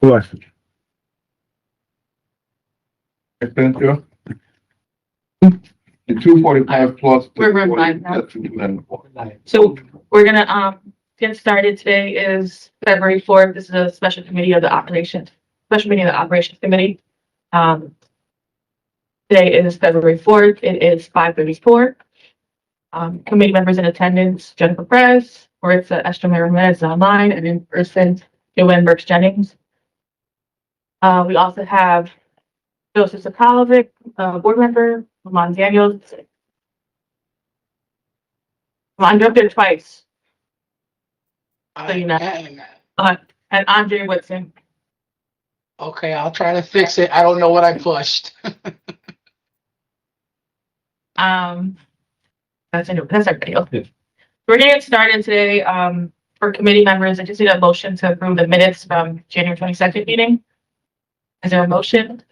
Plus. Expenditure. The 245 plus. We're running now. So we're gonna get started. Today is February 4th. This is a special meeting of the operations committee. Um, Today is February 4th. It is 5:34. Committee members in attendance: Jennifer Perez, Maritza Esther Ramirez online, and in person, Joanne Burks Jennings. We also have Joseph Sokolovic, board member, Lamont Daniels. I'm up there twice. So you know. And Andre Whitson. Okay, I'll try to fix it. I don't know what I pushed. That's everybody else. We're gonna get started today. For committee members, I just need a motion to approve the minutes from January 22nd meeting. Is there a motion?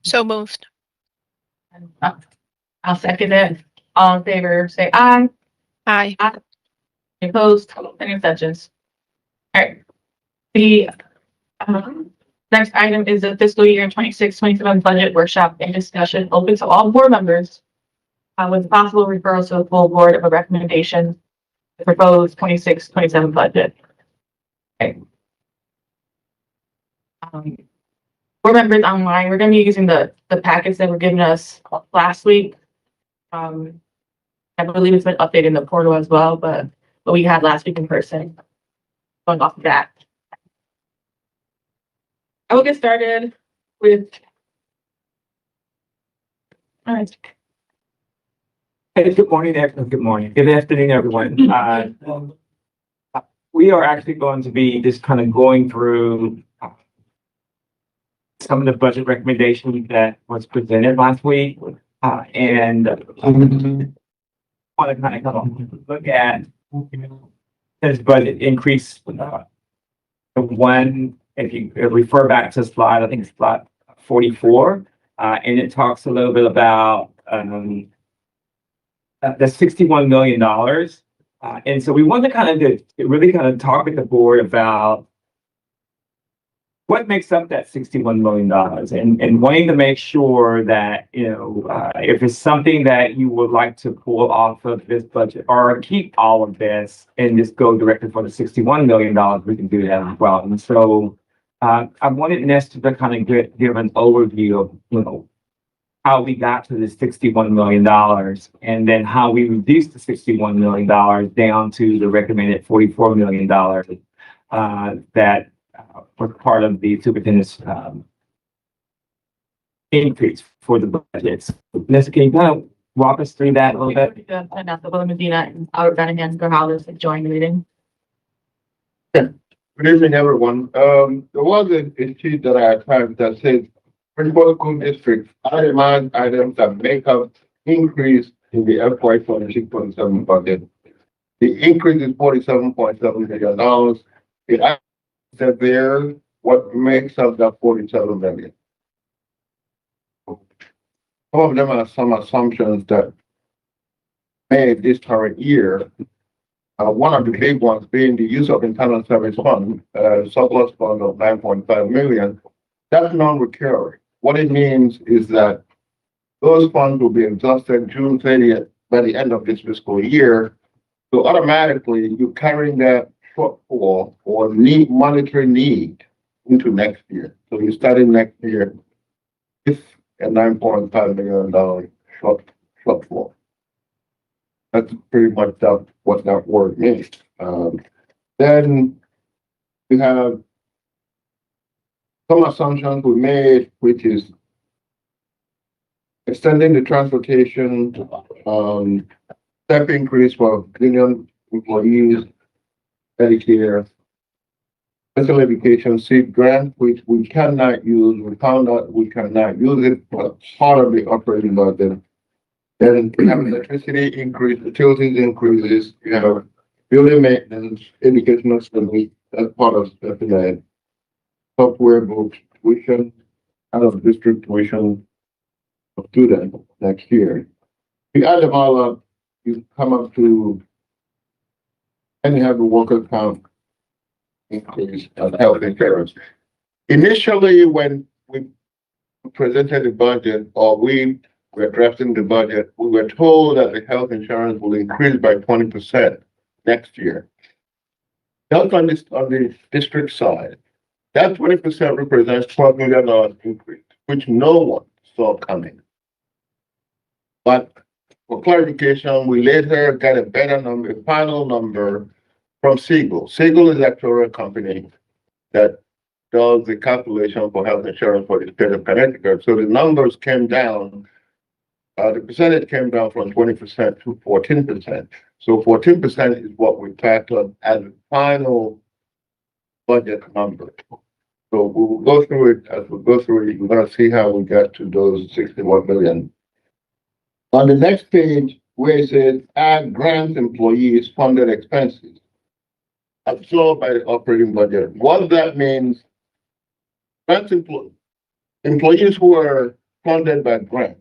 So moved. I'll second it. All in favor, say aye. Aye. Any opposed? Any abstentions? All right. The next item is the fiscal year 26-27 budget workshop and discussion open to all board members with possible referral to the full board of a recommendation to propose 26-27 budget. Okay. Board members online, we're going to be using the packets that were given us last week. I believe it's been updated in the portal as well, but what we had last week in person. Going off of that. I will get started with. All right. Hey, good morning, good morning. Good afternoon, everyone. We are actually going to be just kind of going through some of the budget recommendations that was presented last week. And want to kind of look at this budget increase. One, if you refer back to slide, I think it's slide 44, and it talks a little bit about the $61 million. And so we want to kind of really kind of talk with the board about what makes up that $61 million and wanting to make sure that, you know, if it's something that you would like to pull off of this budget or keep all of this and just go directly for the $61 million, we can do that as well. And so I wanted Nestor to kind of give an overview of, you know, how we got to the $61 million and then how we reduced the $61 million down to the recommended $44 million that was part of the superintendent's increase for the budgets. Nestor, can you kind of walk us through that a little bit? And that's Will Medina and Albert Dunningham Grajales that joined the meeting. Good evening, everyone. There was a sheet that I attached that says principal school districts itemized items that make up increase in the FY 26.7 budget. The increase is $47.7 million. It said there what makes up that 47 million. Some of them are some assumptions that made this current year. One of the big ones being the use of internal service fund, surplus fund of 9.5 million. That's non-recurring. What it means is that those funds will be exhausted June 30th by the end of this fiscal year. So automatically you're carrying that shortfall or monetary need into next year. So you're starting next year with a $9.5 million shortfall. That's pretty much what that word means. Then we have some assumptions we made, which is extending the transportation step increase for union employees, Medicare, special education seed grant, which we cannot use. We found out we cannot use it, but part of the operating budget. Then we have electricity increase, utilities increases, you have building maintenance, educational spending, that's part of that. Software books, tuition, out of district tuition of student next year. We add them all up, you come up to, and you have the worker count increase on health insurance. Initially, when we presented the budget or we were drafting the budget, we were told that the health insurance will increase by 20% next year. That's on the district side. That 20% represents $12 million increase, which no one saw coming. But for clarification, we later got a better number, a final number from Siegel. Siegel is actually a company that does the calculation for health insurance for the state of Connecticut. So the numbers came down, the percentage came down from 20% to 14%. So 14% is what we factored as the final budget number. So we will go through it as we go through it. We're going to see how we got to those 61 million. On the next page, where it says add grant employees funded expenses absorbed by the operating budget. What that means, grant employees who are funded by grant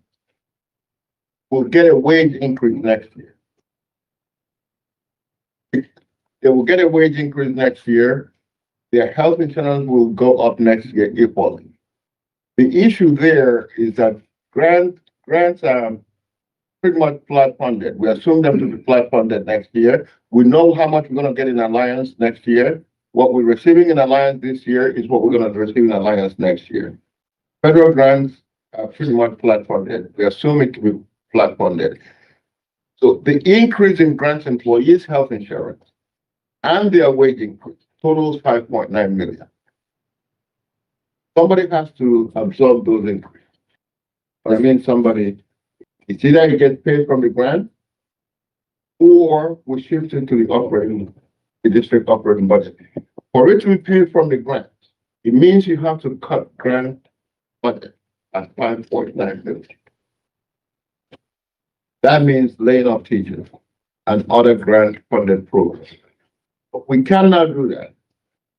will get a wage increase next year. They will get a wage increase next year. Their health insurance will go up next year equally. The issue there is that grants are pretty much flat funded. We assume them to be flat funded next year. We know how much we're going to get in Alliance next year. What we're receiving in Alliance this year is what we're going to receive in Alliance next year. Federal grants are pretty much flat funded. We assume it to be flat funded. So the increase in grants employees' health insurance and their wage increase totals 5.9 million. Somebody has to absorb those increases. But I mean, it's either you get paid from the grant or we shift it to the district operating budget. For it to be paid from the grant, it means you have to cut grant budget at 5.9 million. That means laying off teachers and other grant funded programs. But we cannot do that.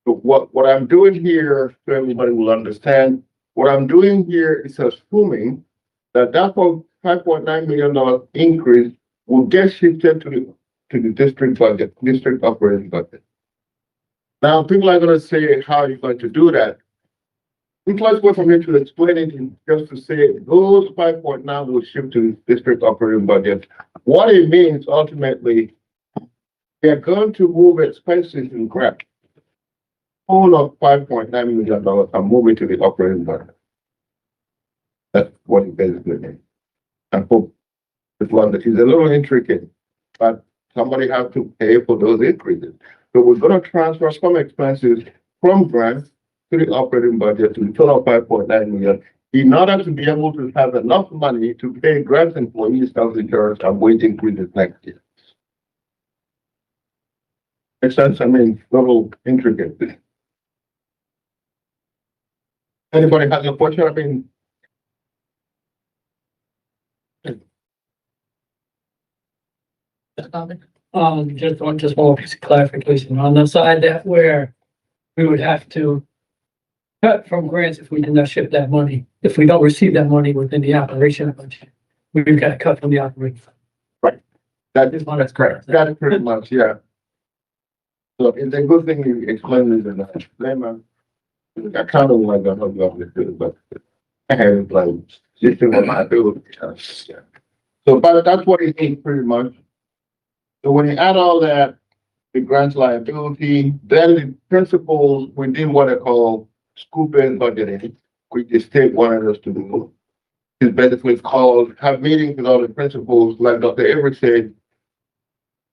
So what I'm doing here, so everybody will understand, what I'm doing here is assuming that $5.9 million increase will get shifted to the district budget, district operating budget. Now, people are going to say, how are you going to do that? It's less way for me to explain it just to say those 5.9 will shift to the district operating budget. What it means ultimately, they're going to move expenses in grant. All of $5.9 million are moving to the operating budget. That's what it basically means. I hope it's a little intricate, but somebody has to pay for those increases. So we're going to transfer some expenses from grants to the operating budget to the total 5.9 million in order to be able to have enough money to pay grant employees health insurance and wage increases next year. Makes sense? I mean, a little intricate. Anybody has a question? I mean, just more piece of clarification on the side that where we would have to cut from grants if we did not ship that money. If we don't receive that money within the operation budget, we've got to cut from the operation. that's correct. That's pretty much, yeah. So it's a good thing you explained this in the disclaimer. I kind of like that, but I have it like system of liability. Yeah. So, but that's what it is pretty much. So when you add all that, the grants liability, then the principles, we did what I call school-based budgeting, which the state wanted us to do. It's basically called, have meetings with all the principals, like Dr. Avery said.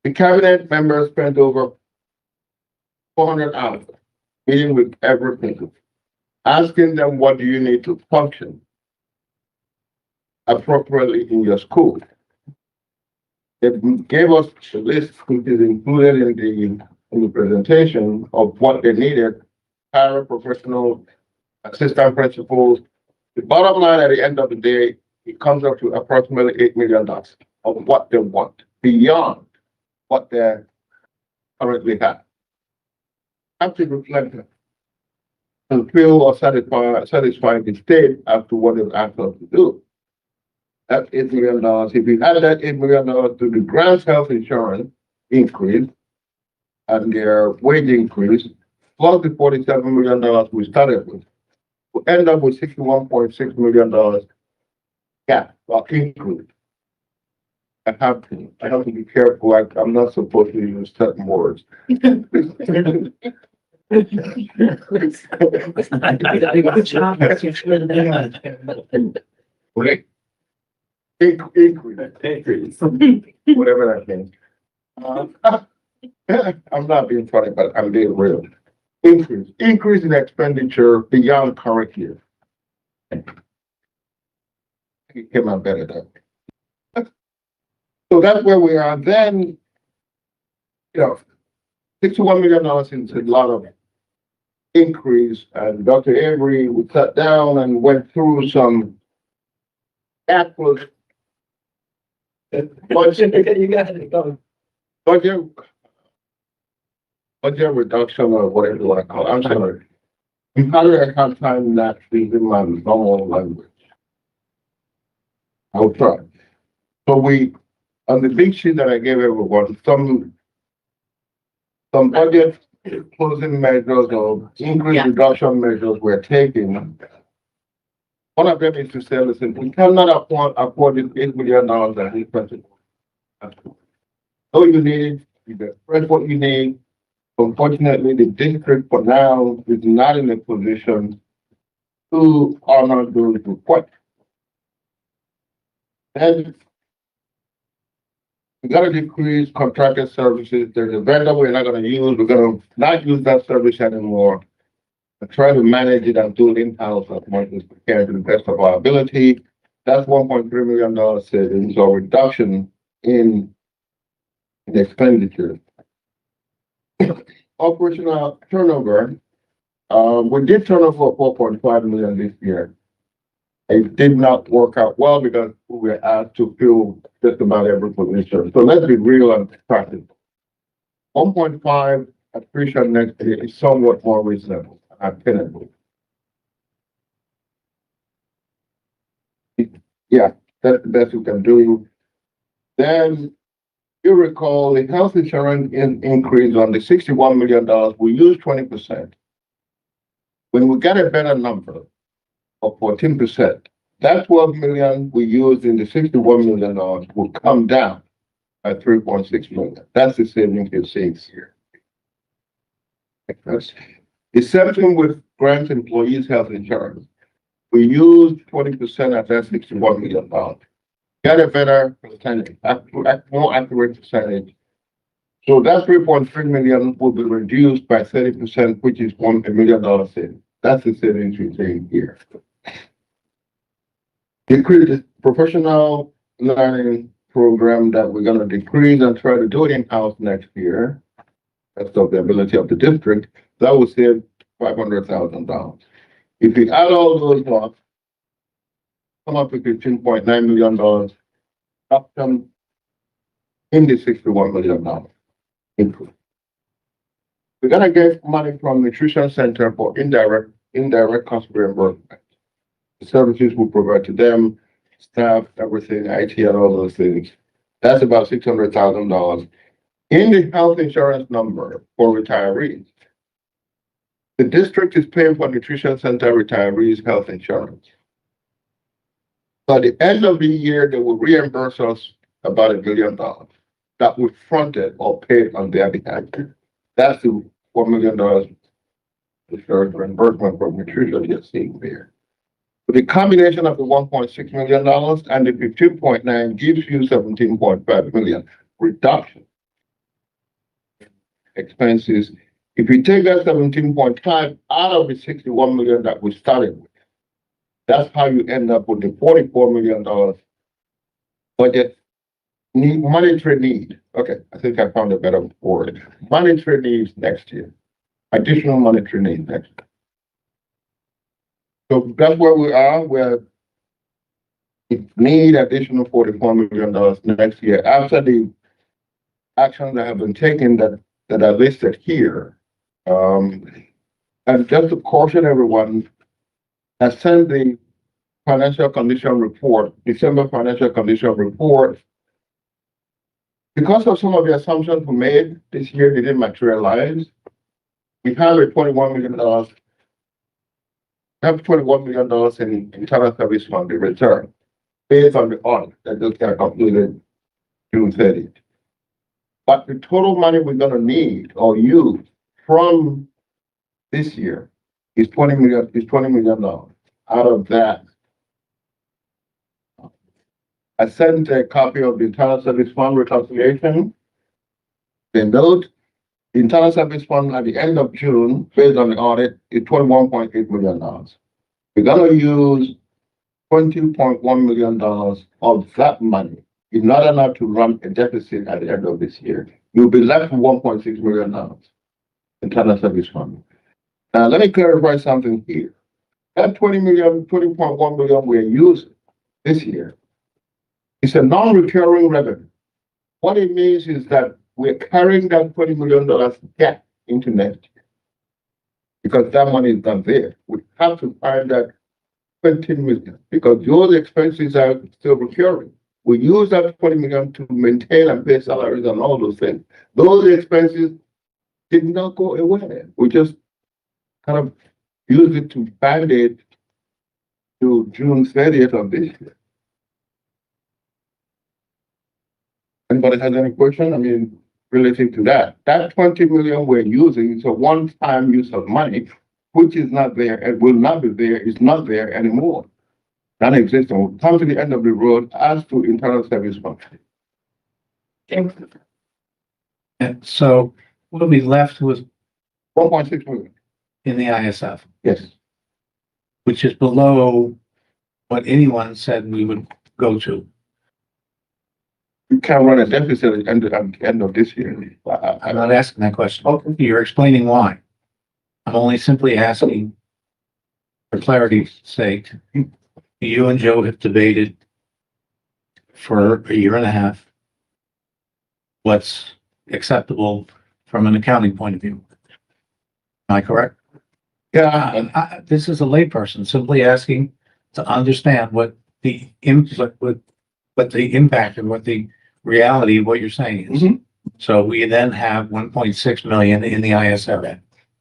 The cabinet members spent over 400 hours meeting with every principal, asking them what do you need to function appropriately in your school. They gave us a list which is included in the presentation of what they needed, paraprofessional, assistant principals. The bottom line at the end of the day, it comes up to approximately $8 million of what they want beyond what they currently have. Have to reflect that and feel or satisfy the state as to what they've asked us to do. That's $8 million. If you add that $8 million to the grants health insurance increase and their wage increase, plus the $47 million we started with, we end up with $61.6 million gap or increase. I have to be careful. I'm not supposed to use certain words. Good job. Right? Increase, Increase. whatever that means. I'm not being funny, but I'm being real. Increase in expenditure beyond current year. It came out better though. So that's where we are. Then, $61 million is a lot of increase, and Dr. Avery, we sat down and went through some actual budget You got it, go. budget reduction or whatever you want to call it. I'm sorry. I'm having a hard time not using my normal language. I'll try. So on the big sheet that I gave everyone, some budget closing measures or increase Yeah. reduction measures we're taking. One of them is to say, listen, we cannot afford this $8 million that is present. So you need, you express what you need. Unfortunately, the district for now is not in a position to honor those requests. And we gotta decrease contracted services. There's a vendor we're not gonna use. We're gonna not use that service anymore. And try to manage it and do it in-house as much as we can to the best of our ability. That's $1.3 million savings or reduction in expenditure. Operational turnover, we did turn over 4.5 million this year. It did not work out well because we were asked to fill just about every position. So let's be real and practical. 1.5 attrition next year is somewhat more reasonable and attainable. Yeah, that's the best we can do. Then you recall the health insurance increase on the $61 million, we used 20%. When we get a better number of 14%, that 12 million we used in the $61 million will come down by 3.6 million. That's the savings you're seeing here. The same thing with grant employees health insurance. We used 20% of that $61 million. Get a better percentage, more accurate percentage. So that 3.3 million will be reduced by 30%, which is $1 million savings. That's the savings you're seeing here. Decrease the professional learning program that we're going to decrease and try to do it in-house next year. That's of the ability of the district. That will save $500,000. If you add all those up, come up with $15.9 million option in the $61 million increase. We're gonna get money from Nutrition Center for indirect cost reimbursement. The services we provide to them, staff, everything, IT, and all those things. That's about $600,000 in the health insurance number for retirees. The district is paying for Nutrition Center retirees' health insurance. By the end of the year, they will reimburse us about $1 billion that we fronted or paid on their behalf. That's the $4 million insurance reimbursement for nutrition you're seeing there. So the combination of the $1.6 million and the 15.9 gives you 17.5 million reduction expenses. If you take that 17.5 out of the 61 million that we started with, that's how you end up with the $44 million budget monetary need. Okay, I think I found a better word. Monetary needs next year. Additional monetary needs next year. So that's where we are. We need additional $44 million next year after the actions that have been taken that are listed here. And just to caution everyone, I sent the financial condition report, December financial condition report. Because of some of the assumptions we made this year, they didn't materialize. we have a $21 million. Have $21 million in internal service fund in return, based on the audit that just got completed June 30th. But the total money we're gonna need or use from this year is $20 million. Out of that, I sent a copy of the internal service fund reconciliation. The note, the internal service fund at the end of June, based on the audit, is $21.8 million. We're gonna use $20.1 million of that money. It's not enough to run a deficit at the end of this year. You'll be left with $1.6 million internal service fund. Now, let me clarify something here. That $20.1 million we're using this year is a non-recurring revenue. What it means is that we're carrying that $20 million gap into next year. Because that money is not there. We have to find that 20 million because those expenses are still recurring. We use that 20 million to maintain and pay salaries and all those things. Those expenses did not go away. We just kind of used it to band-aid to June 30th of this year. Anybody has any question? I mean, relating to that, that 20 million we're using is a one-time use of money, which is not there and will not be there, is not there anymore. Non-existent. We'll come to the end of the road as to internal service function. And so we'll be left with 1.6 million. in the ISF, Yes. which is below what anyone said we would go to. You can't run a deficit at the end of this year. I'm not asking that question. Okay. You're explaining why. I'm only simply asking for clarity's sake. You and Joe have debated for a year and a half what's acceptable from an accounting point of view. Am I correct? Yeah, This is a layperson simply asking to understand what the what the impact and what the reality of what you're saying is. Mhm. So we then have 1.6 million in the ISF.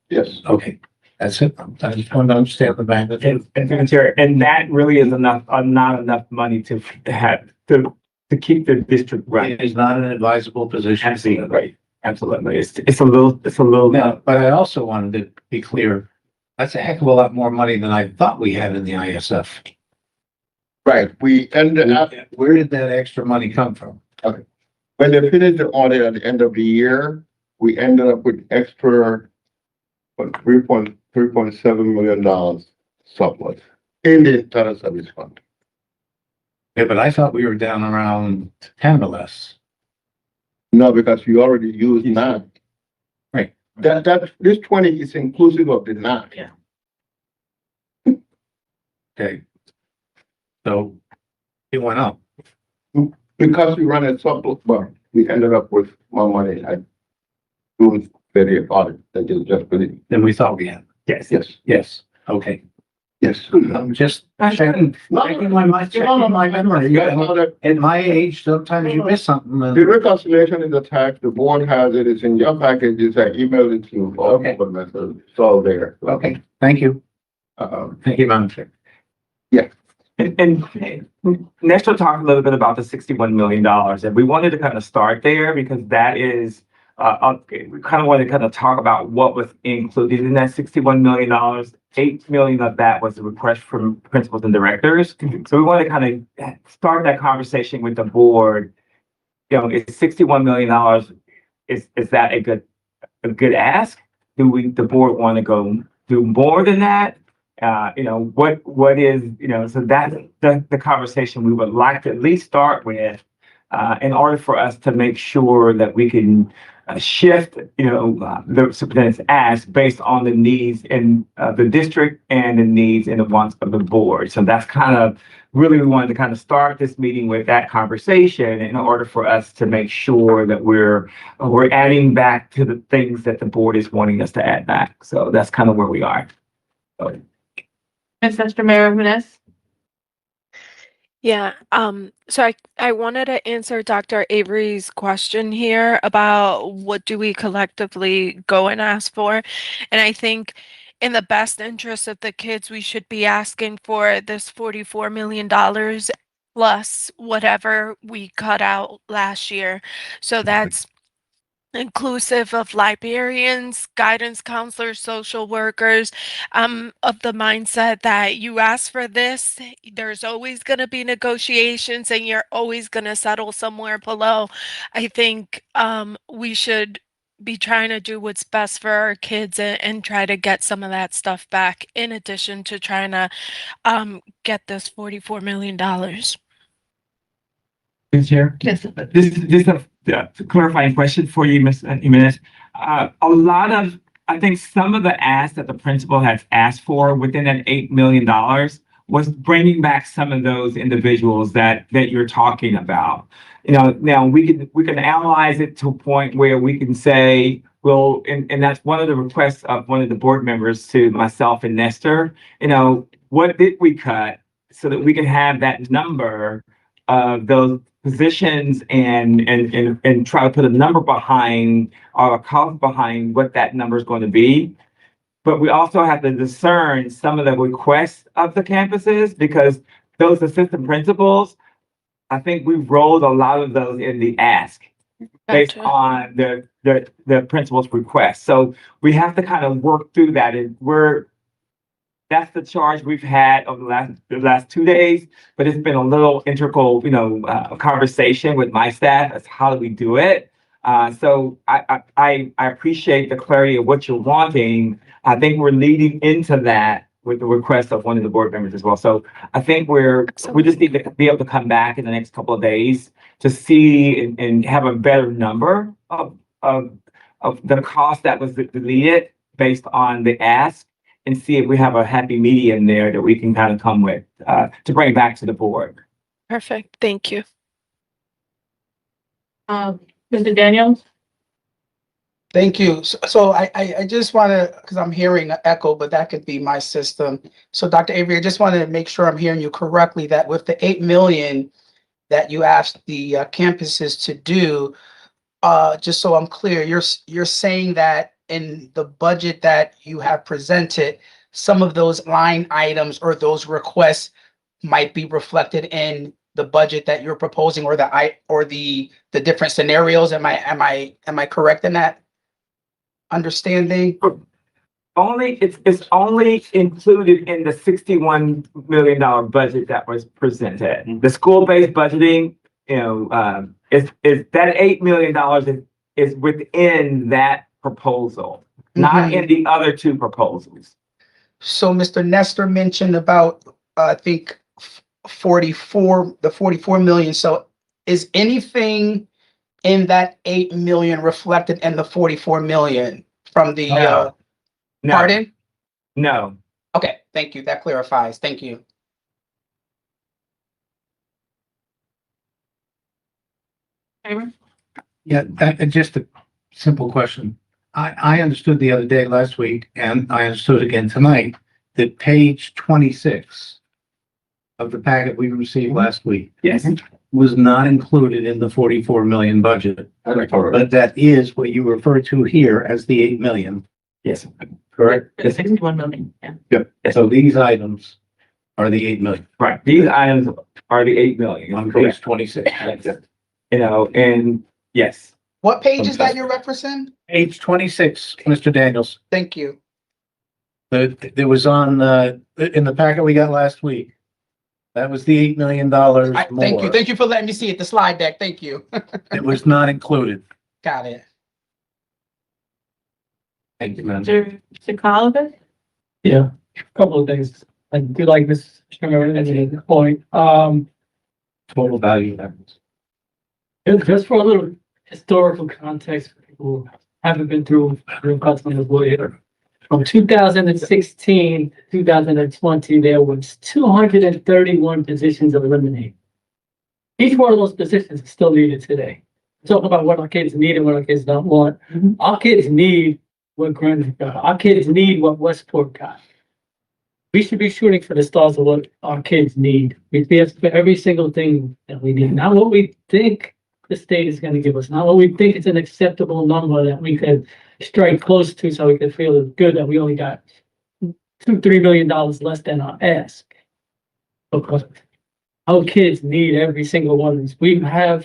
yes. Okay, that's it. I just want to understand the magnitude. And that really is enough, not enough money to have, to keep the district running. It is not an advisable position. Absolutely, right, absolutely. It's a little. Now, but I also wanted to be clear, that's a heck of a lot more money than I thought we had in the ISF. Right. We ended up, Where did that extra money come from? when they finished the audit at the end of the year, we ended up with extra $3.7 million surplus in the internal service fund. Yeah, but I thought we were down around 10 or less. No, because you already used 9. Right. This 20 is inclusive of the 9. Yeah. Okay. So it went up. Because we ran a surplus, well, we ended up with more money at June 30th audit that is just finished. Than we thought we had. Yes. Yes, Yes. Okay. yes. I'm just checking my mind, checking my memory. You guys know that At my age, sometimes you miss something. the reconciliation is attached, the board has it, it's in your packages, I emailed it to you, all Okay. board members, it's all there. Okay, thank you. Thank you, Madam Chair. And next we'll talk a little bit about the $61 million, and we wanted to kind of start there because that is, we kind of wanted to kind of talk about what was included in that $61 million. $8 million of that was a request from principals and directors. So we want to kind of start that conversation with the board. You know, is $61 million, is that a good ask? Do the board want to go do more than that? You know, what is, you know, so that's the conversation we would like to at least start with, in order for us to make sure that we can shift, you know, the superintendent's ask based on the needs in the district and the needs and the wants of the board. So that's kind of really, we wanted to kind of start this meeting with that conversation in order for us to make sure that we're adding back to the things that the board is wanting us to add back. So that's kind of where we are. So, Mr. Mayor Vanessa? Yeah, so I wanted to answer Dr. Avery's question here about what do we collectively go and ask for. And I think in the best interest of the kids, we should be asking for this $44 million plus whatever we cut out last year. So that's inclusive of librarians, guidance counselors, social workers, of the mindset that you ask for this, there's always going to be negotiations and you're always going to settle somewhere below. I think we should be trying to do what's best for our kids and try to get some of that stuff back in addition to trying to get this $44 million. Mr. Chair? Yes. This is just a clarifying question for you, Ms. Jimenez. I think some of the asks that the principal has asked for within that $8 million was bringing back some of those individuals that you're talking about. You know, now we can analyze it to a point where we can say, well, and that's one of the requests of one of the board members to myself and Nestor, you know, what did we cut so that we can have that number of those positions and try to put a number behind or a cost behind what that number is going to be. But we also have to discern some of the requests of the campuses because those assistant principals, I think we've rolled a lot of those in the ask based Gotcha. on the principal's request. So we have to kind of work through that, and that's the charge we've had over the last 2 days, but it's been a little integral, conversation with my staff as how do we do it. So I appreciate the clarity of what you're wanting. I think we're leading into that with the request of one of the board members as well. So I think we just need to be able to come back in the next couple of days to see and have a better number of the cost that was deleted based on the ask, and see if we have a happy medium there that we can kind of come with to bring back to the board. Perfect. Thank you. Mr. Daniels? Thank you. So I just want to, because I'm hearing an echo, but that could be my system. So Dr. Avery, I just wanted to make sure I'm hearing you correctly, that with the 8 million that you asked the campuses to do, just so I'm clear, you're saying that in the budget that you have presented, some of those line items or those requests might be reflected in the budget that you're proposing, or the different scenarios. Am I correct in that understanding? It's only included in the $61 million budget that was presented. The school-based budgeting, is that $8 million is within that proposal, not in the other two proposals. So Mr. Nestor mentioned about, I think, the 44 million. So is anything in that 8 million reflected in the 44 million from the, No. pardon? No. Okay, thank you. That clarifies. Thank you. Favor? Yeah, just a simple question. I understood the other day, last week, and I understood again tonight, that page 26 of the packet we received last week Yes. was not included in the 44 million budget. But that is what you refer to here as the 8 million, Yes. correct? The 61 million, yeah. So these items are the 8 million Right. These items are the 8 million. on Correct. page 26. And yes. What page is that you're referencing? Page 26, Mr. Daniels. Thank you. There was on, in the packet we got last week. That was the $8 million more. Thank you. Thank you for letting me see it, the slide deck. Thank you. It was not included. Got it. Thank you, man. Mr. Chikalovis? Yeah, a couple of things. I do like Ms. Sherman at the point. Total value difference. Just for a little historical context for people who haven't been through custom as lawyer. From 2016 to 2020, there was 231 positions eliminated. Each one of those positions is still needed today. Talk about what our kids need and what our kids don't want. Our kids need what Granite got. Our kids need what Westport got. we should be shooting for the stars of what our kids need. We ask for every single thing that we need, not what we think the state is gonna give us, not what we think is an acceptable number that we could strike close to so we could feel good that we only got $2-3 million less than our ask. Because our kids need every single one of these. We are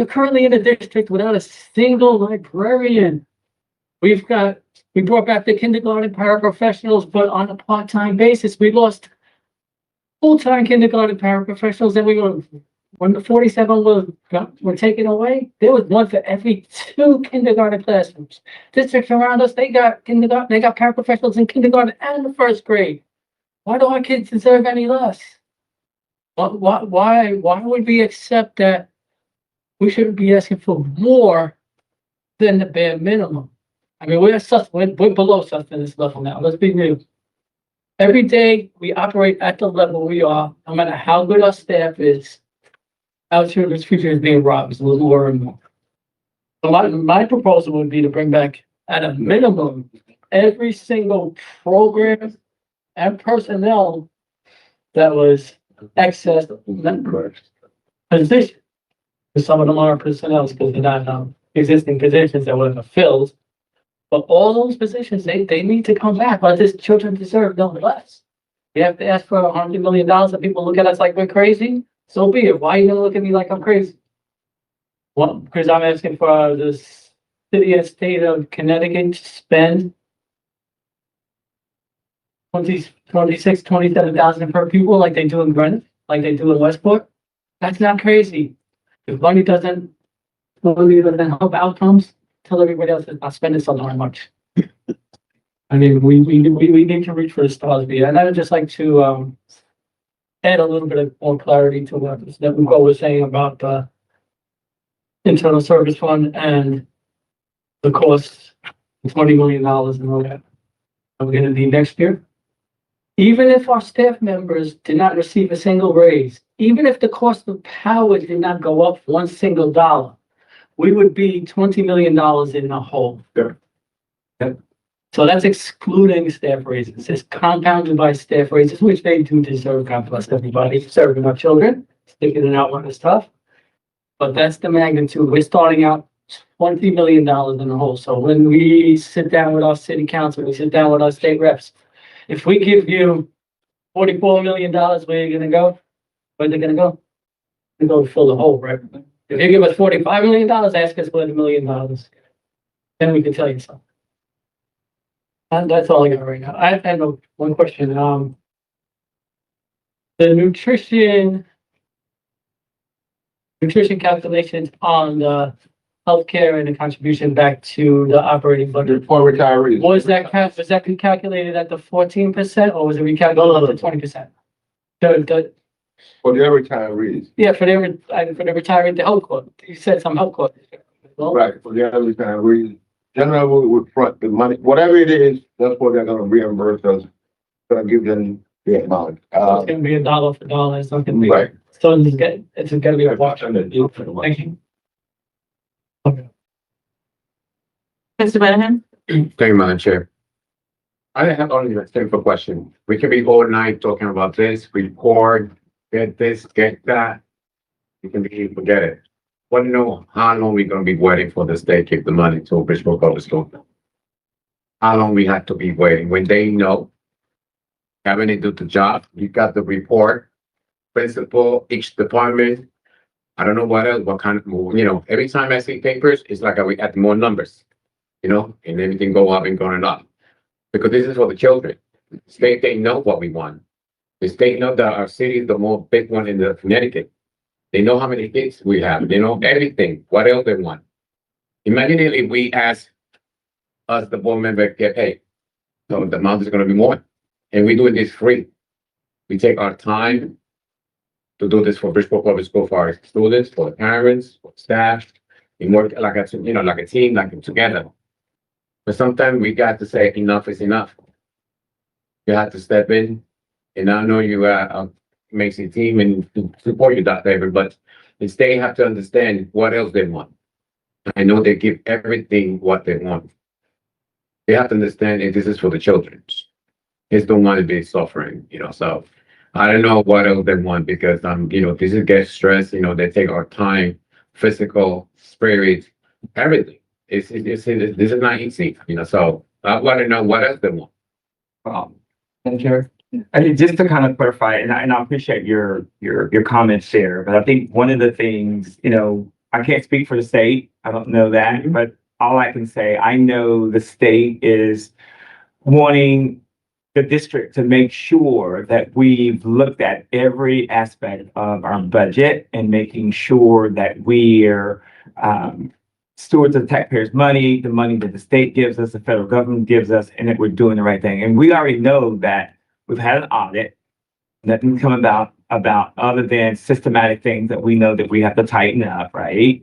currently in a district without a single librarian. We brought back the kindergarten paraprofessionals, but on a part-time basis. We lost full-time kindergarten paraprofessionals that when the 47 were taken away, there was one for every 2 kindergarten classrooms. Districts around us, they got paraprofessionals in kindergarten and the first grade. Why do our kids deserve any less? Why would we accept that we shouldn't be asking for more than the bare minimum? I mean, we're below sustenance level now. Let's be real. Every day we operate at the level we are, no matter how good our staff is, our children's future is being robbed a little more and more. So my proposal would be to bring back at a minimum every single program and personnel that was excess position. Some of them are personnel because they're not existing positions that were filled. But all those positions, they need to come back. But this children deserve no less. You have to ask for $100 million and people look at us like we're crazy. So be it. Why are you gonna look at me like I'm crazy? Well, because I'm asking for the city and state of Connecticut to spend 27,000 per pupil like they do in Greenwich, like they do in Westport. That's not crazy. If money doesn't help outcomes, tell everybody else is not spending so darn much. I mean, we need to reach for the stars here. And I would just like to add a little bit of more clarity to what Nicole was saying about the internal service fund and the cost, $20 million and all that we're gonna need next year. Even if our staff members did not receive a single raise, even if the cost of power did not go up one single dollar, we would be $20 million in the hole. Sure. Okay. So that's excluding staff raises. It's compounded by staff raises, which they do deserve. God bless everybody serving our children, sticking it out when it's tough. But that's the magnitude. We're starting out $20 million in the hole. So when we sit down with our city council, we sit down with our state reps, if we give you $44 million, where are you gonna go? Where's it gonna go? You go fill the hole, right? If you give us $45 million, ask us for $1 million. Then we can tell you something. And that's all I got right now. I have one question. The nutrition calculations on the healthcare and the contribution back to the operating budget. For retirees. Was that recalculated at the 14% or was it recalculated at the 20%? For the retirees. Yeah, for the retiree, the health court. You said some health court. Well, Right, for the retirees. Generally, we front the money, whatever it is, that's what they're gonna reimburse us. Gonna give them the amount. it's gonna be $1 for $1. It's not gonna be. Right. So it's gonna be a wash. Thank you. Okay. Mr. Benahan? Thank you, Madam Chair. I have only a simple question. We can be all night talking about this, report, get this, get that. We can forget it. Want to know how long we're gonna be waiting for the state to give the money to Bridgeport Public School? How long we have to be waiting when they know having to do the job? You got the report, principal, each department. I don't know what else, what kind of, every time I see papers, it's like we add more numbers, and everything go up and going up. Because this is for the children. The state, they know what we want. The state know that our city is the more big one in the Connecticut. They know how many kids we have. They know everything. What else they want? Imagine if we ask us, the board member, get paid. So the amount is going to be more. And we're doing this free. We take our time to do this for Bridgeport Public School, for our students, for the parents, for staff. We work like a team, together. But sometimes we got to say enough is enough. You have to step in. And I know you amazing team and to support you, Dr. Avery, but the state have to understand what else they want. I know they give everything what they want. They have to understand if this is for the children. kids don't want to be suffering, so I don't know what else they want because, this is get stressed, they take our time, physical, spirit, everything. This is not easy, so I want to know what else they want. Madam Chair? I mean, just to kind of clarify, and I appreciate your comments there, but I think one of the things, I can't speak for the state. I don't know that, but all I can say, I know the state is wanting the district to make sure that we've looked at every aspect of our budget and making sure that we're stewards of the taxpayers' money, the money that the state gives us, the federal government gives us, and that we're doing the right thing. And we already know that we've had an audit. Nothing come about other than systematic things that we know that we have to tighten up, right?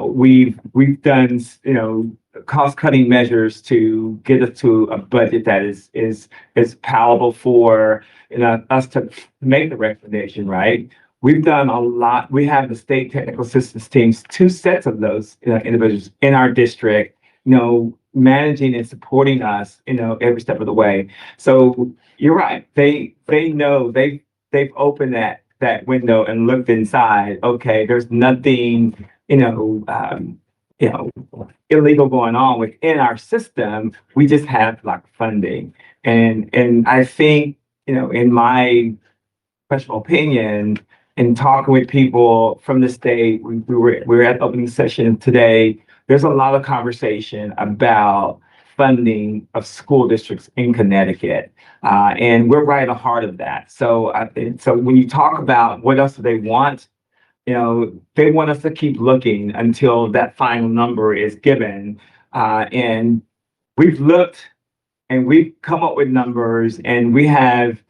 We've done, cost cutting measures to get us to a budget that is palatable for, us to make the recommendation, right? We've done a lot. We have the state technical assistance teams, 2 sets of those individuals in our district, managing and supporting us, every step of the way. So you're right. They know they've opened that window and looked inside. Okay, there's nothing, illegal going on within our system. We just have lack of funding. And I think, in my personal opinion, in talking with people from the state, we were at the opening session today. There's a lot of conversation about funding of school districts in Connecticut. And we're right at the heart of that. So when you talk about what else do they want, they want us to keep looking until that final number is given. And we've looked and we've come up with numbers, and we have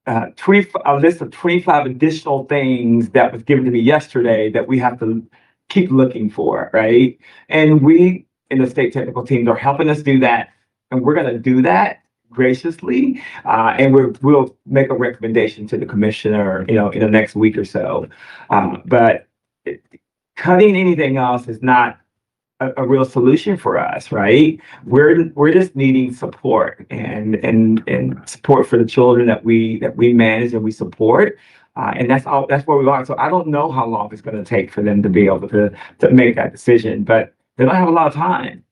a list of 25 additional things that was given to me yesterday that we have to keep looking for, right? And we in the state technical teams are helping us do that, and we're going to do that graciously, and we'll make a recommendation to the commissioner, in the next week or so. But cutting anything else is not a real solution for us, right? We're just needing support and support for the children that we manage and we support. And that's where we are. So I don't know how long it's going to take for them to be able to make that decision, but they don't have a lot of time,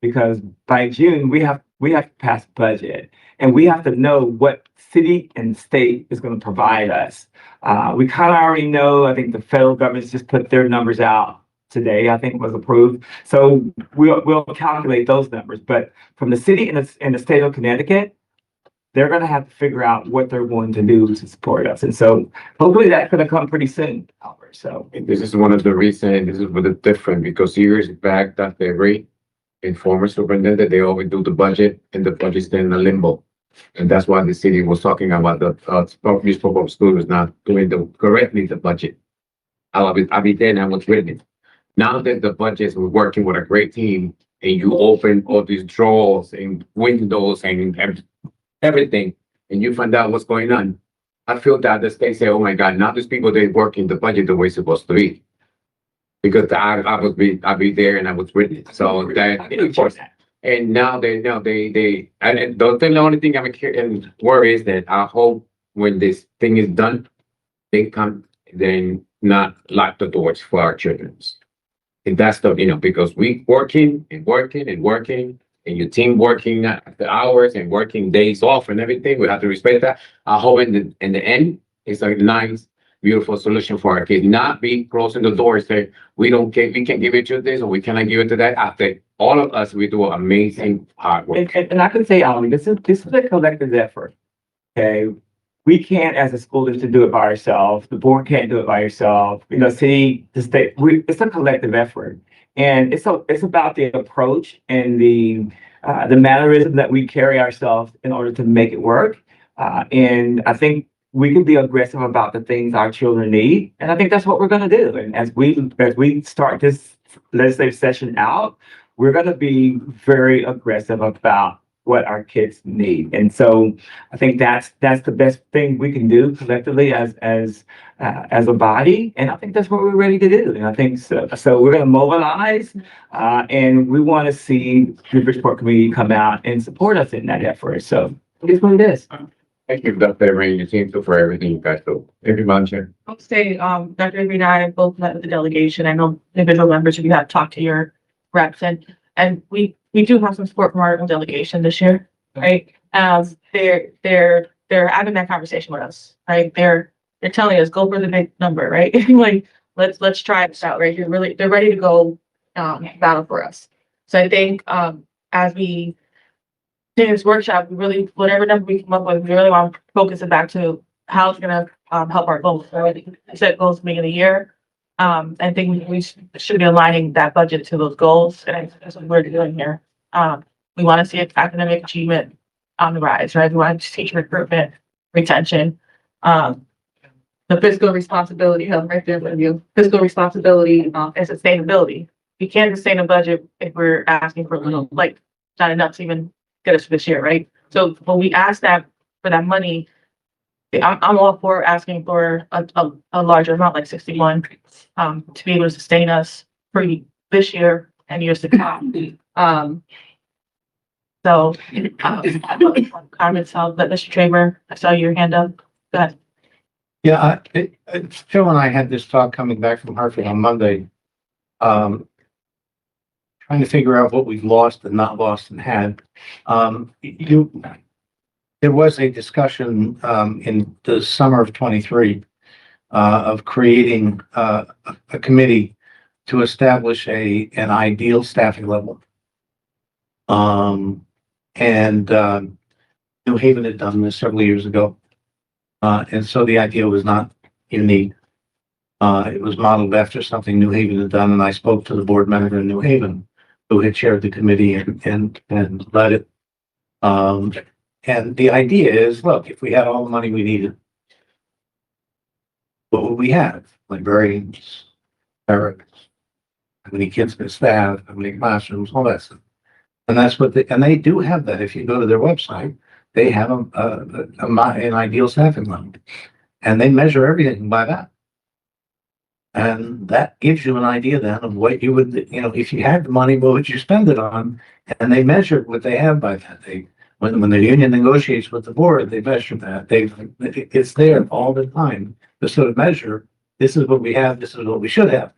because by June we have to pass budget, and we have to know what city and state is going to provide us. We kind of already know. I think the federal government's just put their numbers out today, I think was approved. So we'll calculate those numbers. But from the city and the state of Connecticut, they're going to have to figure out what they're going to do to support us. And so hopefully that's going to come pretty soon, Albert. So This is one of the reasons, this is what is different, because years back, that every former superintendent, they always do the budget, and the budget's then in a limbo. And that's why the city was talking about the municipal public school was not doing correctly the budget. I'll be there and I was written it. Now that the budgets, we're working with a great team, and you open all these drawers and windows and everything, and you find out what's going on. I feel that the state say, oh my God, now these people, they're working the budget the way it's supposed to be. Because I'll be there and I was written. So that, and now and the only thing I'm worried is that I hope when this thing is done, they come, then not lock the doors for our children. And that's because we working, and your team working after hours and working days off and everything. We have to respect that. I hope in the end, it's a nice, beautiful solution for our kids. Not be closing the door and say, we can give it to this or we cannot give it to that. After all of us, we do amazing hard work. And I can say, Ali, this is a collective effort. Okay. We can't, as a school district, do it by ourselves. The board can't do it by yourself. City, the state, it's a collective effort. And it's about the approach and the mannerism that we carry ourselves in order to make it work. And I think we can be aggressive about the things our children need. And I think that's what we're going to do. And as we start this legislative session out, we're going to be very aggressive about what our kids need. And so I think that's the best thing we can do collectively as a body. And I think that's what we're ready to do. And I think so we're going to mobilize and we want to see the Bridgeport community come out and support us in that effort. So It is what it is. Thank you, Dr. Avery, and your team too for everything you guys do. Thank you, Madam Chair. I'll say, Dr. Avery and I both met with the delegation. I know individual members of you have talked to your reps and we do have some support from our own delegation this year, right? They're having that conversation with us, right? They're telling us, go for the big number, right? Like, let's try this out, right? They're ready to go, battle for us. So I think, as we do this workshop, we really, whatever number we come up with, we really want to focus it back to how it's gonna, help our goals, right? I set goals beginning of the year. I think we should be aligning that budget to those goals, and that's what we're doing here. We want to see academic achievement on the rise, right? We want to see teacher recruitment, retention, the fiscal responsibility, right there with you, fiscal responsibility, and sustainability. We can't sustain a budget if we're asking for little, like, not enough to even get us for this year, right? So when we ask that for that money, I'm all for asking for a larger amount, like 61, to be able to sustain us for this year and years to come. So, comments, I'll let Mr. Traver, I saw your hand up. Go ahead. Yeah, Phil and I had this talk coming back from Hartford on Monday. Trying to figure out what we've lost and not lost and had. There was a discussion in the summer of 23 of creating a committee to establish an ideal staffing level. New Haven had done this several years ago. And so the idea was not unique. It was modeled after something New Haven had done, and I spoke to the board member in New Haven who had chaired the committee and led it. And the idea is, look, if we had all the money we needed, what would we have? Librarians, therapists, how many kids per staff, how many classrooms, all that stuff. And that's what and they do have that. If you go to their website, they have an ideal staffing level, and they measure everything by that. And that gives you an idea then of what you would, if you had the money, what would you spend it on? And they measure what they have by that. When the union negotiates with the board, they measure that. It's there all the time to sort of measure, this is what we have, this is what we should have.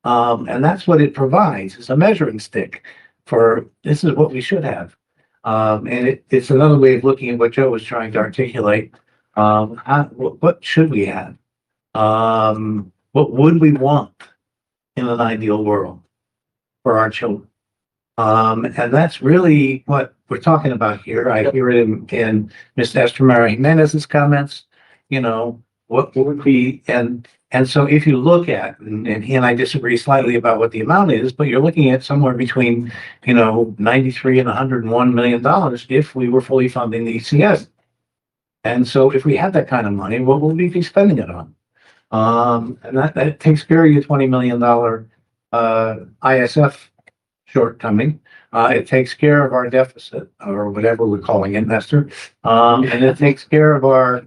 And that's what it provides, is a measuring stick for this is what we should have. And it's another way of looking at what Joe was trying to articulate. What should we have? What would we want in an ideal world for our children? And that's really what we're talking about here. I hear it in Ms. Esther Mara Jimenez's comments, what would be, and so if you look at, and he and I disagree slightly about what the amount is, but you're looking at somewhere between, 93 and $101 million if we were fully funding the ECS. And so if we had that kind of money, what would we be spending it on? And that takes care of your $20 million ISF shortcoming. It takes care of our deficit, or whatever we're calling it, Nestor. And it takes care of our,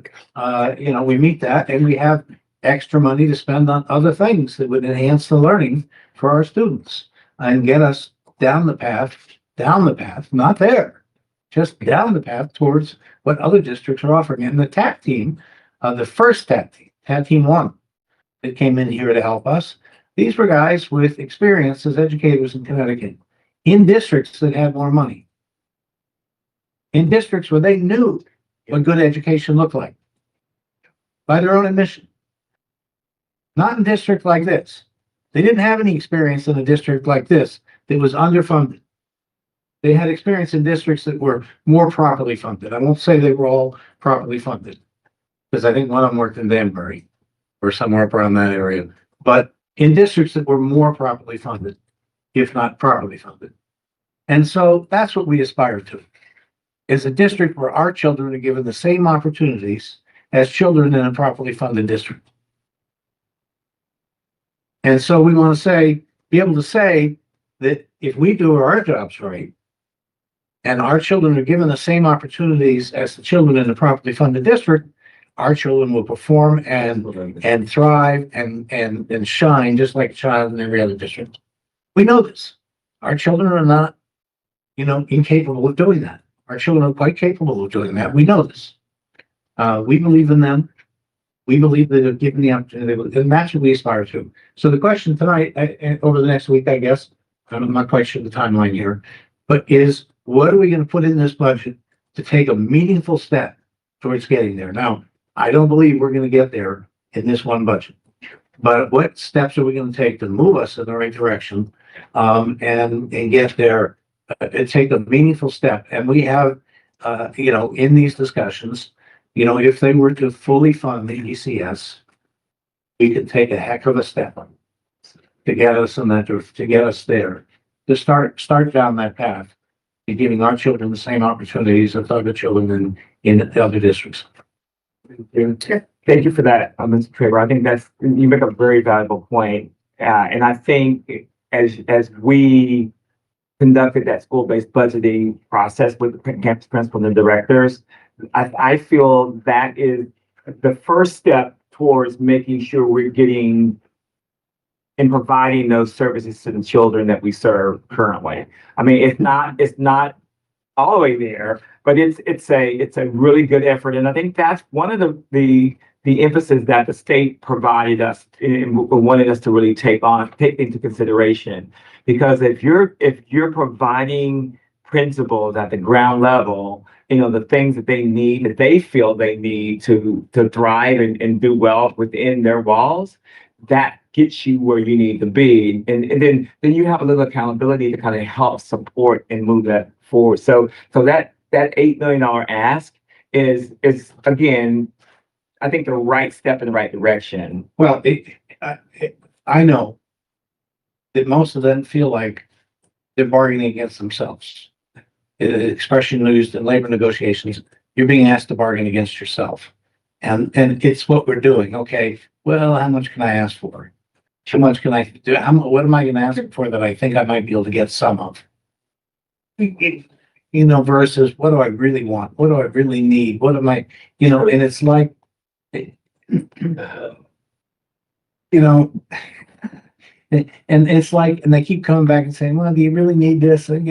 we meet that, and we have extra money to spend on other things that would enhance the learning for our students and get us down the path, not there, just down the path towards what other districts are offering. And the TAC team, the first TAC team 1, that came in here to help us, these were guys with experience as educators in Connecticut, in districts that had more money, in districts where they knew what good education looked like by their own admission. Not in districts like this. They didn't have any experience in a district like this that was underfunded. They had experience in districts that were more properly funded. I won't say they were all properly funded, because I think one of them worked in Danbury or somewhere up around that area, but in districts that were more properly funded, if not properly funded. And so that's what we aspire to, is a district where our children are given the same opportunities as children in a properly funded district. And so we want to be able to say that if we do our jobs right, and our children are given the same opportunities as the children in a properly funded district, our children will perform and thrive and shine just like a child in every other district. We know this. Our children are not, incapable of doing that. Our children are quite capable of doing that. We know this. We believe in them. We believe that if given the opportunity, and that's what we aspire to. So the question tonight, over the next week, I guess, I'm not quite sure the timeline here, but is what are we going to put in this budget to take a meaningful step towards getting there? Now, I don't believe we're going to get there in this one budget, but what steps are we going to take to move us in the right direction, and get there, and take a meaningful step? And we have, in these discussions, if they were to fully fund the ECS, we could take a heck of a step to get us in that, to get us there, to start down that path and giving our children the same opportunities as other children in the other districts. Thank you for that, Mr. Trevor. I think you make a very valuable point. And I think as we conducted that school-based budgeting process with the campus principal and the directors, I feel that is the first step towards making sure we're getting and providing those services to the children that we serve currently. I mean, it's not all the way there, but it's a really good effort. And I think that's one of the emphasis that the state provided us and wanted us to really take into consideration. Because if you're providing principals at the ground level, the things that they need, that they feel they need to thrive and do well within their walls, that gets you where you need to be. And then you have a little accountability to kind of help support and move that forward. So that $8 million ask is again, I think the right step in the right direction. Well, I know that most of them feel like they're bargaining against themselves. Expression used in labor negotiations, you're being asked to bargain against yourself. And it's what we're doing. Okay, well, how much can I ask for? How much can I do? What am I going to ask for that I think I might be able to get some of? Versus what do I really want? What do I really need? What am I, and it's like, and it's like, and they keep coming back and saying, well, do you really need this? Because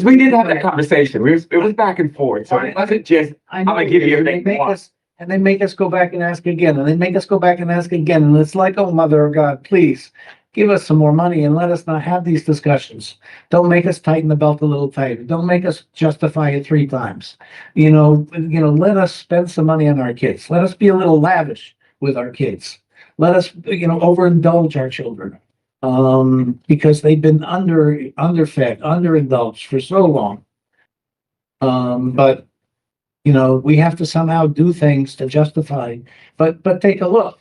we did have that conversation. It was back and forth. So it wasn't just, I'm gonna give you everything you want. And they make us go back and ask again, and they make us go back and ask again. And it's like, oh, Mother of God, please give us some more money and let us not have these discussions. Don't make us tighten the belt a little tighter. Don't make us justify it 3 times. Let us spend some money on our kids. Let us be a little lavish with our kids. Let us, overindulge our children. Because they've been underfed, underindulged for so long. But we have to somehow do things to justify, but take a look.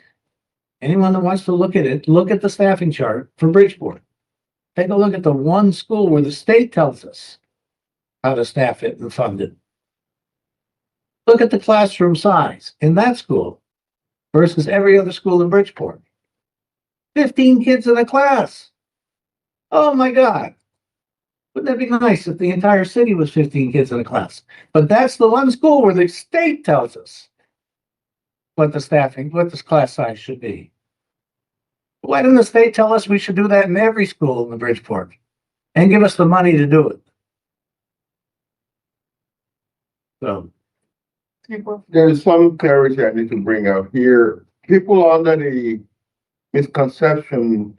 Anyone that wants to look at it, look at the staffing chart for Bridgeport. Take a look at the one school where the state tells us how to staff it and fund it. Look at the classroom size in that school versus every other school in Bridgeport. 15 kids in a class. Oh my God. Wouldn't that be nice if the entire city was 15 kids in a class? But that's the one school where the state tells us what this class size should be. Why didn't the state tell us we should do that in every school in the Bridgeport and give us the money to do it? So There's some clarity I need to bring out here. People are under the misconception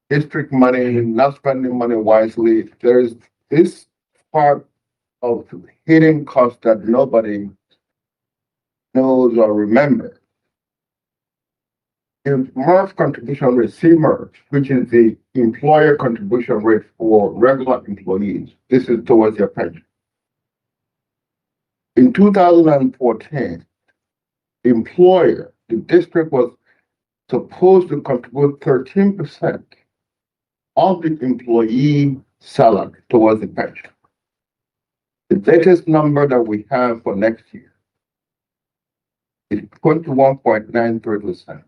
district money, not spending money wisely. There's this part of hidden cost that nobody knows or remembers. The MERF contribution rate, CMERF, which is the employer contribution rate for regular employees, this is towards their pension. In 2014, the employer, the district was supposed to contribute 13% of the employee salary towards the pension. The latest number that we have for next year is 21.93%.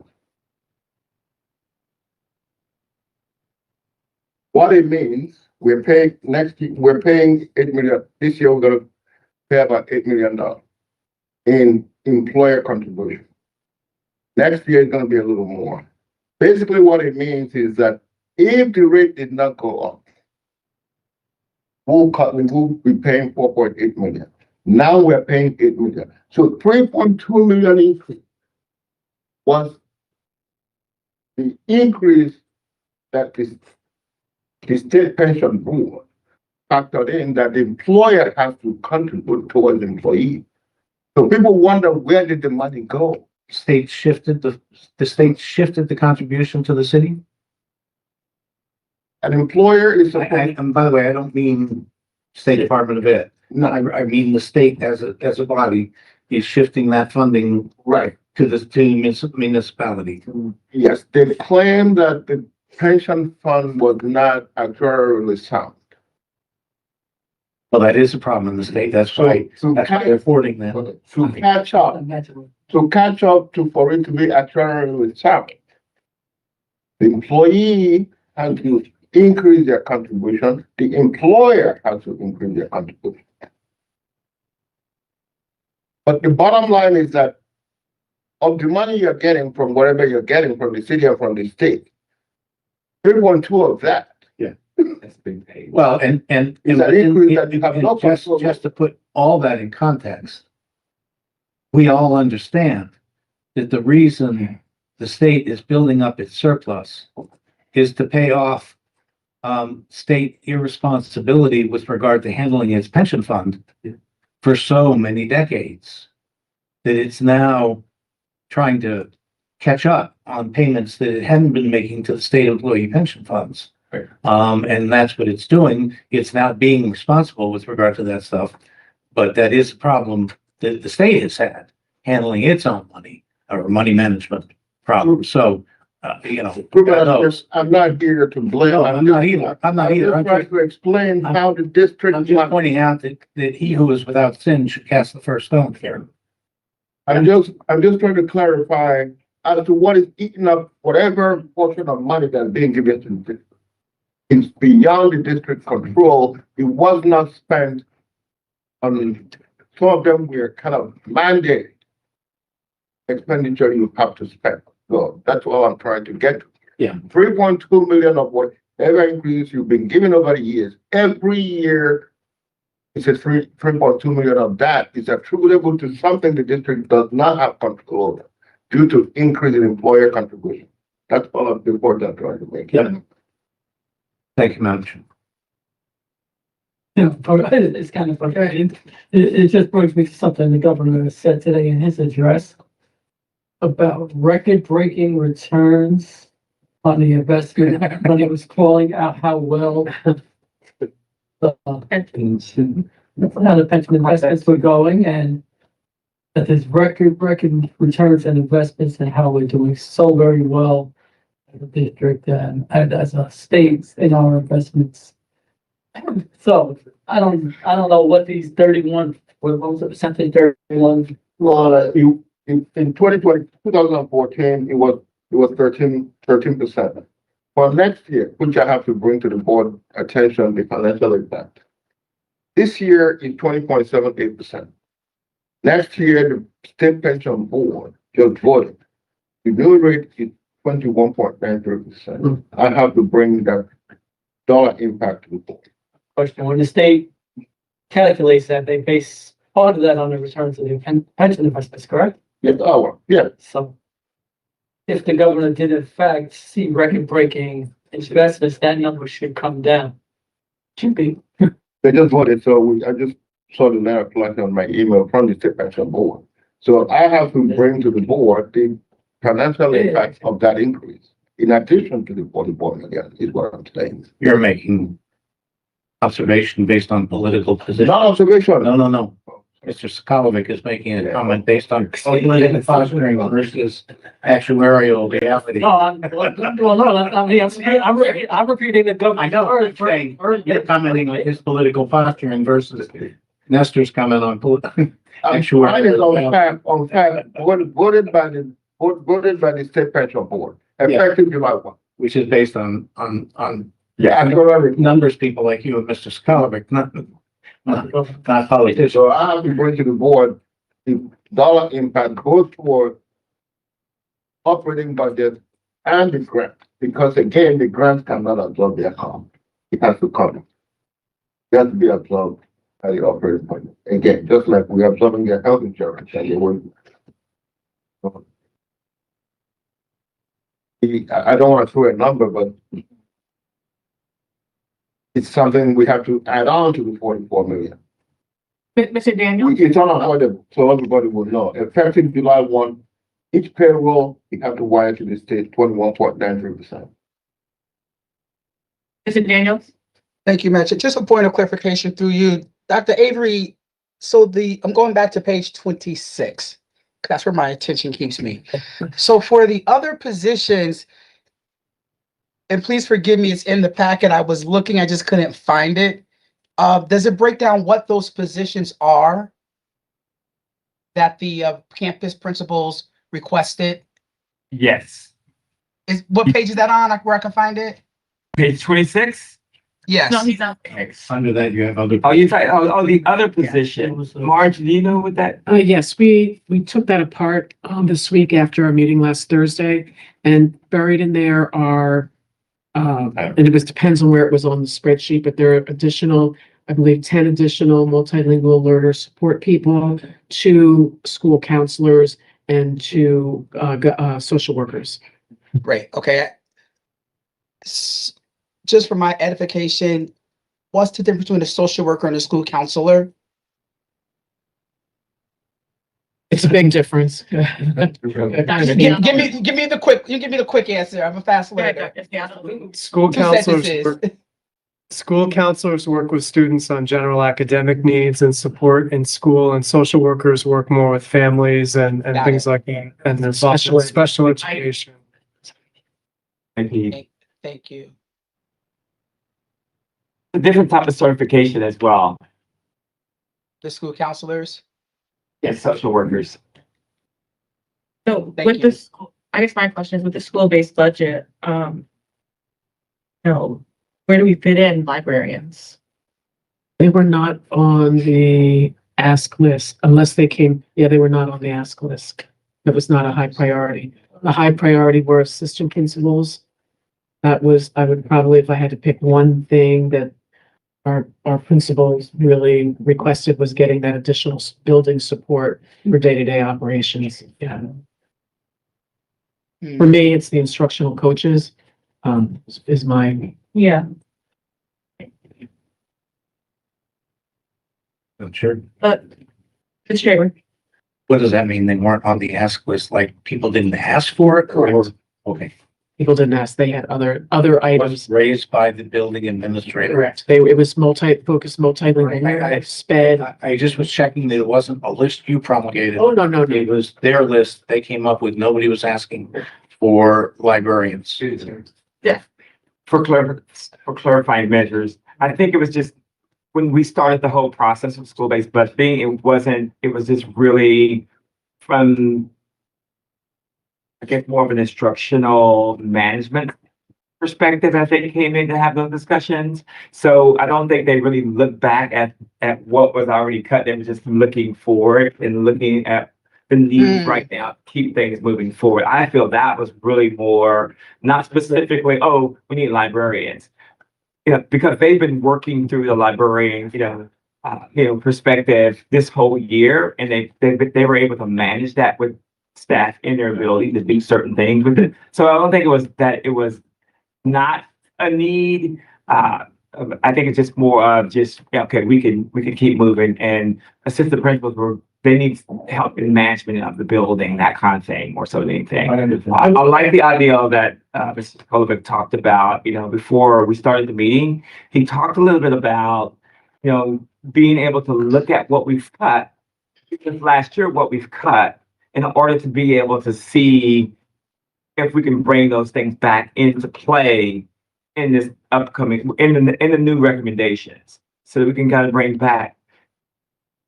What it means, we're paying $8 million. This year we're going to pay about $8 million in employer contribution. Next year is going to be a little more. Basically, what it means is that if the rate did not go up, we will be paying 4.8 million. Now we're paying 8 million. So 3.2 million increase was the increase that the state pension board factored in that the employer has to contribute towards the employee. So people wonder, where did the money go? The state shifted the contribution to the city? An employer is supposed, And by the way, I don't mean State Department of Ed. no, I mean the state as a body is shifting that funding right. to the municipality. Yes, they claim that the pension fund was not actuarially sound. Well, that is a problem in the state. That's why So they're affording that. to catch up, for it to be actuarially sound, the employee has to increase their contribution, the employer has to increase their contribution. But the bottom line is that of the money you're getting from wherever you're getting from the city or from the state, 3.2 of that. That's been paid. Well, and Is that increase that you have no control just to put all that in context, we all understand that the reason the state is building up its surplus is to pay off state irresponsibility with regard to handling its pension fund for so many decades that it's now trying to catch up on payments that it hadn't been making to the state employee pension funds. Right. And that's what it's doing. It's now being responsible with regard to that stuff. But that is a problem that the state has had handling its own money or money management problems. So, God knows. I'm not here to blame. No, I'm not either. I'm not either. just trying to explain how the I'm district. just pointing out that he who is without sin should cast the first stone here. I'm just trying to clarify as to what is eating up whatever portion of money that's being given to the district. It's beyond the district control. It was not spent on, some of them were kind of mandated expenditure you have to spend. So that's all I'm trying to get to. Yeah. 3.2 million of whatever increase you've been giving over the years, every year, it's a 3.2 million of that is attributable to something the district does not have control over due to increase in employer contribution. That's all of the point I'm trying to make. Yeah. Thank you, Madam Chair. Yeah, it's kind of frustrating. It just brings me to something the governor said today in his address about record-breaking returns on the investment, when he was calling out how well how the pension investments were going, and that there's record returns and investments and how we're doing so very well as a district and as a state in our investments. So I don't know what these 31, what was the percentage, 31? Well, in 2014, it was 13%. For next year, which I have to bring to the board attention, the financial impact. This year is 20.78%. Next year, the state pension board just voted. The new rate is 21.93%. I have to bring that dollar impact to the board. Question, when the state calculates that, they base part of that on the returns of the pension investments, correct? Yes, yeah. So if the governor did in fact see record-breaking investments, that number should come down. Should be. They just voted, so I just saw the letter flash on my email from the state pension board. So I have to bring to the board the financial impact of that increase, in addition to the 40 again, is what I'm saying. You're making observation based on political position. Not observation. No. Mr. Sokolovic is making a comment based on political posturing versus actuarial reality. No, I'm repeating the governor. I know, I'm saying, you're commenting on his political posturing versus Nestor's comment on political. Actuarial. Mine is on fact, voted by the state pension board, effective July 1. Which is based on Actuarial. numbers, people like you and Mr. Sokolovic, not politicians. So I have to bring to the board the dollar impact both for operating budget and the grant, because again, the grant cannot absorb their cost. It has to come. That to be absorbed by the operating budget. Again, just like we're absorbing their health insurance and they wouldn't. I don't want to throw a number, but it's something we have to add on to the 44 million. Mr. Daniels? It's unavoidable, so everybody will know. Effective July 1, each payroll, you have to wire to the state 21.93%. Mr. Daniels? Thank you, Mitch. Just a point of clarification through you, Dr. Avery. So I'm going back to page 26. That's where my attention keeps me. So for the other positions, and please forgive me, it's in the packet. I was looking, I just couldn't find it. Does it break down what those positions are that the campus principals requested? Yes. What page is that on, where I can find it? Page 26? Yes. No, he's not. Under that, you have other. Oh, you talking, the other position. Marge, do you know what that? Yes, we took that apart this week after our meeting last Thursday, and buried in there are and it depends on where it was on the spreadsheet, but there are additional, I believe, 10 additional multilingual learner support people, 2 school counselors, and 2 social workers. Great, okay. Just for my edification, what's the difference between a social worker and a school counselor? It's a big difference. Give me the quick answer. I'm a fast learner. School 2 counselors, sentences. school counselors work with students on general academic needs and support in school, and social workers work more with families and Got things it. like that. And there's also special education. Thank you. A different type of certification as well. The school counselors? Yes, social workers. So Thank with you. this, I guess my question is with the school-based budget, where do we fit in librarians? They were not on the ask list unless they came, they were not on the ask list. It was not a high priority. The high priority were assistant principals. That was, I would probably, if I had to pick one thing that our principals really requested, was getting that additional building support for day-to-day operations. Yeah. Hmm. For me, it's the instructional coaches, is my, Yeah, Sure. but Mr. Draper, What does that mean? They weren't on the ask list, like people didn't ask for it? Or Correct. okay. people didn't ask, they had other Was items. raised by the building administrator. Correct. It was focused multilingual, sped. I just was checking that it wasn't a list you promulgated. Oh, no. It was their list they came up with. Nobody was asking for librarians. For clarifying measures, I think it was just when we started the whole process of school-based budgeting, it was just really from, I guess, more of an instructional management perspective, I think, came in to have those discussions. So I don't think they really looked back at what was already cut. They were just looking forward and looking at the needs right now, to keep things moving forward. I feel that was really more, not specifically, oh, we need librarians. Because they've been working through the librarian, perspective this whole year, and they were able to manage that with staff in their ability to do certain things with it. So I don't think it was not a need. I think it's just more of okay, we can keep moving, and assistant principals they need help in management of the building, that kind of thing, more so than anything. I like the idea that Mr. Kolovic talked about, before we started the meeting. He talked a little bit about, being able to look at what we've cut, because last year, what we've cut, in order to be able to see if we can bring those things back into play in this upcoming, in the new recommendations, so that we can kind of bring back.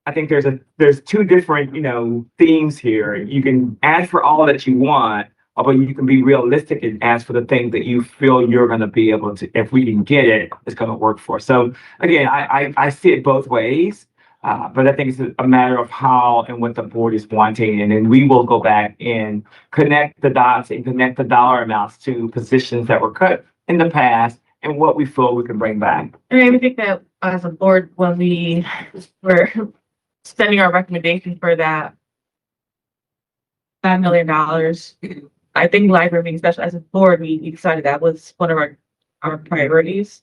I think there's 2 different, themes here. You can ask for all that you want, but you can be realistic and ask for the things that you feel you're going to be able to, if we can get it, it's going to work for. So again, I see it both ways, but I think it's a matter of how and what the board is wanting. And then we will go back and connect the dots and connect the dollar amounts to positions that were cut in the past and what we feel we can bring back. And I think that as a board, when we were sending our recommendation for that $5 million, I think library meeting, especially as a board, we decided that was one of our priorities.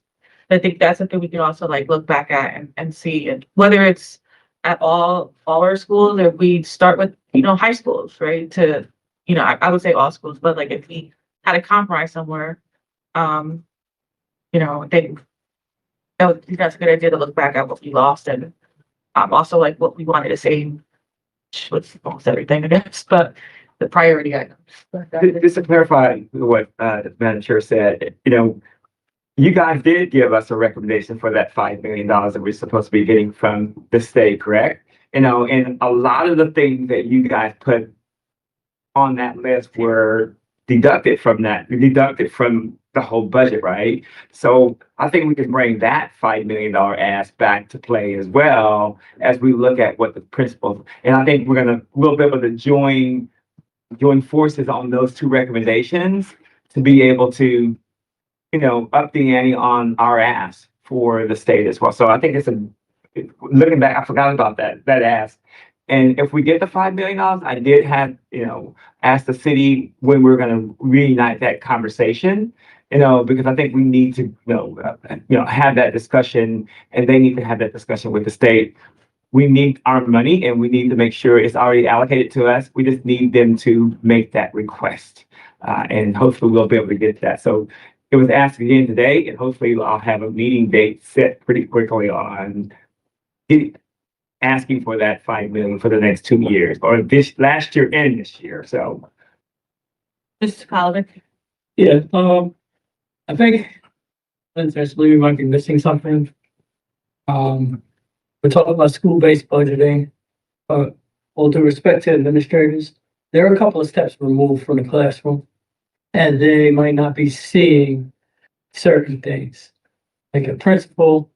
I think that's something we can also like look back at and see, and whether it's at all our schools, or we start with, high schools, right? To, I would say all schools, but like if we had a compromise somewhere, I think that's a good idea to look back at what we lost, and also like what we wanted to say with almost everything, I guess, but the priority items. Just to clarify what the Madam Chair said, you guys did give us a recommendation for that $5 million that we're supposed to be getting from the state, correct? And a lot of the things that you guys put on that list were deducted from the whole budget, right? So I think we can bring that $5 million ask back to play as well as we look at what the principals, and I think we'll be able to join forces on those two recommendations to be able to, up the ante on our ask for the state as well. So I think looking back, I forgot about that ask. And if we get the $5 million, I did have, asked the city when we're going to reignite that conversation, because I think we need to, have that discussion, and they need to have that discussion with the state. We need our money, and we need to make sure it's already allocated to us. We just need them to make that request, and hopefully we'll be able to get that. So it was asked again today, and hopefully I'll have a meeting date set pretty quickly on asking for that $5 million for the next 2 years, or last year and this year. So, Mr. Colvin? Yeah, I think, essentially, we might be missing something. We're talking about school-based budgeting, but all due respect to administrators, there are a couple of steps removed from the classroom, and they might not be seeing certain things. Like a principal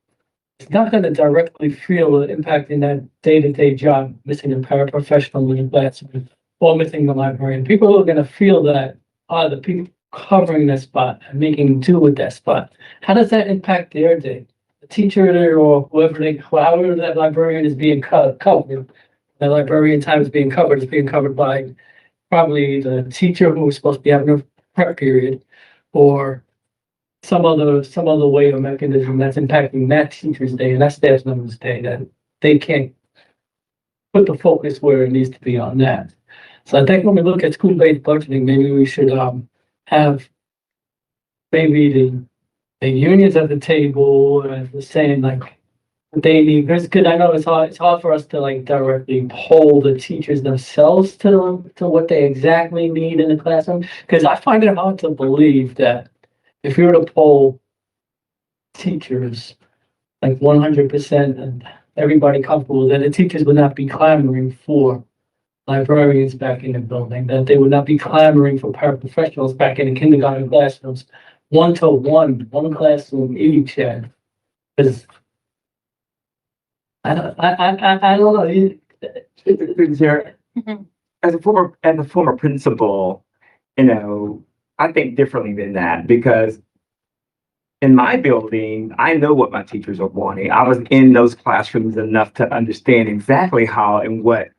is not going to directly feel the impact in that day-to-day job, missing a paraprofessional in the classroom or missing the librarian. People are going to feel that are the people covering that spot and making do with that spot. How does that impact their day? The teacher or however that librarian is being covered, the librarian time is being covered by probably the teacher who was supposed to be having a prep period, or some other way or mechanism that's impacting that teacher's day and that staff member's day, that they can't put the focus where it needs to be on that. So I think when we look at school-based budgeting, maybe we should have maybe the unions at the table and saying like what they need, because I know it's hard for us to like directly poll the teachers themselves to what they exactly need in the classroom. Because I find it hard to believe that if we were to poll teachers like 100% and everybody comfortable, then the teachers would not be clamoring for librarians back in the building, that they would not be clamoring for paraprofessionals back in the kindergarten classrooms, one classroom each. Because I don't know. As a former principal, I think differently than that, because in my building, I know what my teachers are wanting. I was in those classrooms enough to understand exactly how and what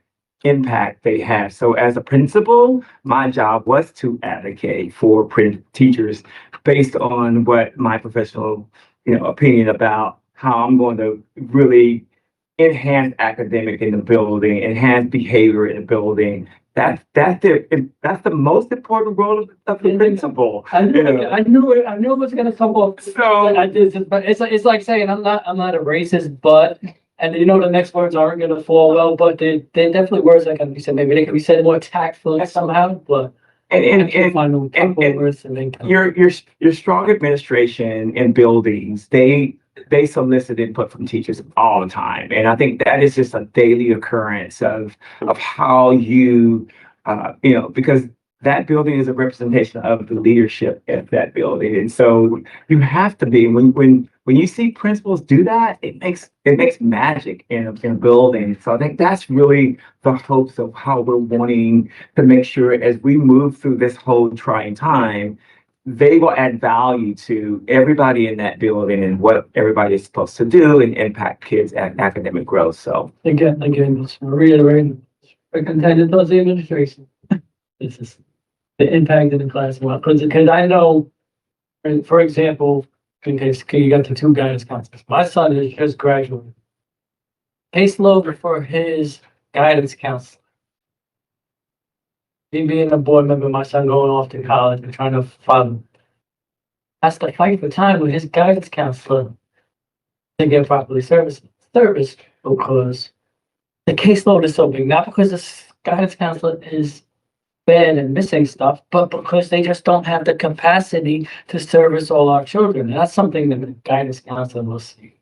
impact they have. So as a principal, my job was to advocate for teachers based on what my professional, opinion about how I'm going to really enhance academic in the building, enhance behavior in the building. That's the most important role of the principal. I knew it was gonna come up. So But it's like saying I'm not a racist, but, and the next words aren't gonna fall well, but they're definitely words that can be said. Maybe they can be said more tactfully somehow, but and find a couple of words and then your strong administration in buildings, they solicit input from teachers all the time. And I think that is just a daily occurrence of how you, because that building is a representation of the leadership at that building. And so you have to be, when you see principals do that, it makes magic in a building. So I think that's really the hopes of how we're wanting to make sure as we move through this whole trying time, they will add value to everybody in that building and what everybody is supposed to do and impact kids' academic growth. So Again, just reiterating, I contended towards the administration. This is the impact in the class, well, because I know, and for example, in case you got the two guidance counselors, my son is just graduated. Caseload for his guidance counselor. Me being a board member, my son going off to college and trying to follow. Has to fight for time with his guidance counselor to get properly serviced because the caseload is so big, not because the guidance counselor is bad and missing stuff, but because they just don't have the capacity to service all our children. And that's something that the guidance counselor will see.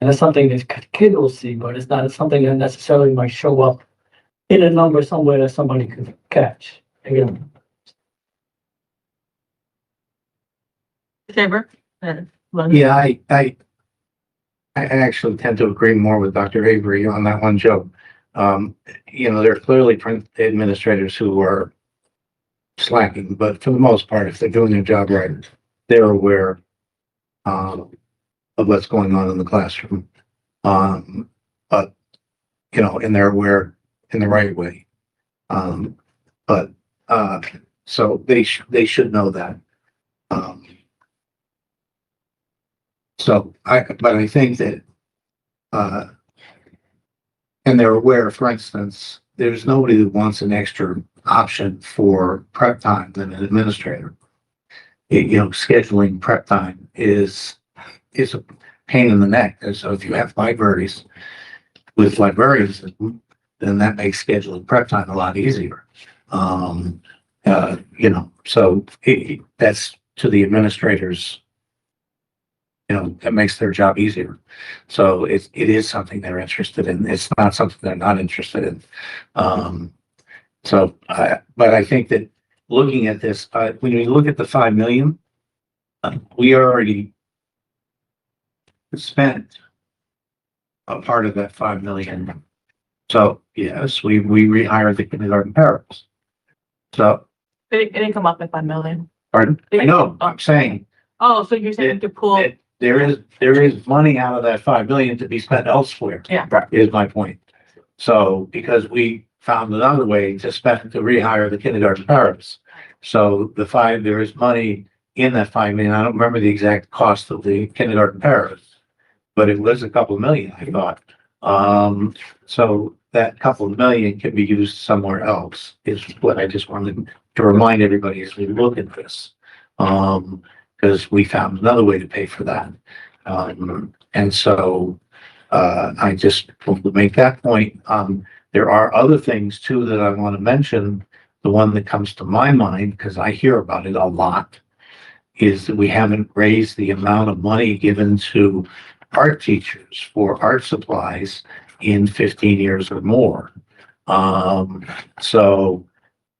And that's something that kid will see, but it's not something that necessarily might show up in a number somewhere that somebody could catch. Again, Favor? Yeah, I actually tend to agree more with Dr. Avery on that one, Joe. There are clearly administrators who are slacking, but for the most part, if they're doing their job right, they're aware of what's going on in the classroom. But and they're aware in the right way. So they should know that. But I think that, and they're aware, for instance, there's nobody that wants an extra option for prep time than an administrator. Scheduling prep time is a pain in the neck. And so if you have libraries with librarians, then that makes scheduling prep time a lot easier. So that's to the administrators, that makes their job easier. So it is something they're interested in. It's not something they're not interested in. But I think that looking at this, when you look at the 5 million, we already spent a part of that 5 million. So yes, we rehired the kindergarten paras. So, It didn't come up with 5 million. pardon? I know, I'm saying Oh, so you're saying to pull, that there is money out of that 5 million to be spent elsewhere. Yeah. Is my point. So, because we found another way to rehire the kindergarten paras. So there is money in that 5 million. I don't remember the exact cost of the kindergarten paras, but it was a couple million, I thought. So that couple of million can be used somewhere else is what I just wanted to remind everybody as we look at this. Because we found another way to pay for that. And so I just want to make that point. There are other things too that I want to mention. The one that comes to my mind, because I hear about it a lot, is that we haven't raised the amount of money given to art teachers for art supplies in 15 years or more. So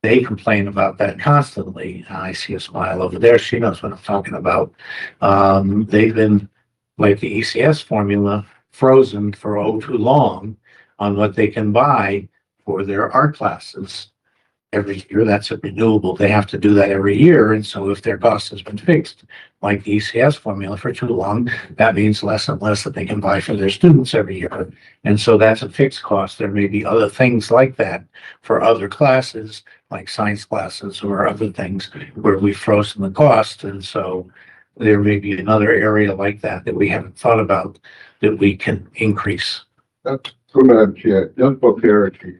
they complain about that constantly. I see a smile over there. She knows what I'm talking about. They've been, like the ECS formula, frozen for too long on what they can buy for their art classes. Every year, that's a renewable. They have to do that every year. And so if their cost has been fixed, like the ECS formula for too long, that means less and less that they can buy for their students every year. And so that's a fixed cost. There may be other things like that for other classes, like science classes or other things where we've frozen the cost. And so there may be another area like that we haven't thought about that we can increase. That's true, Madam Chair. Just for clarity,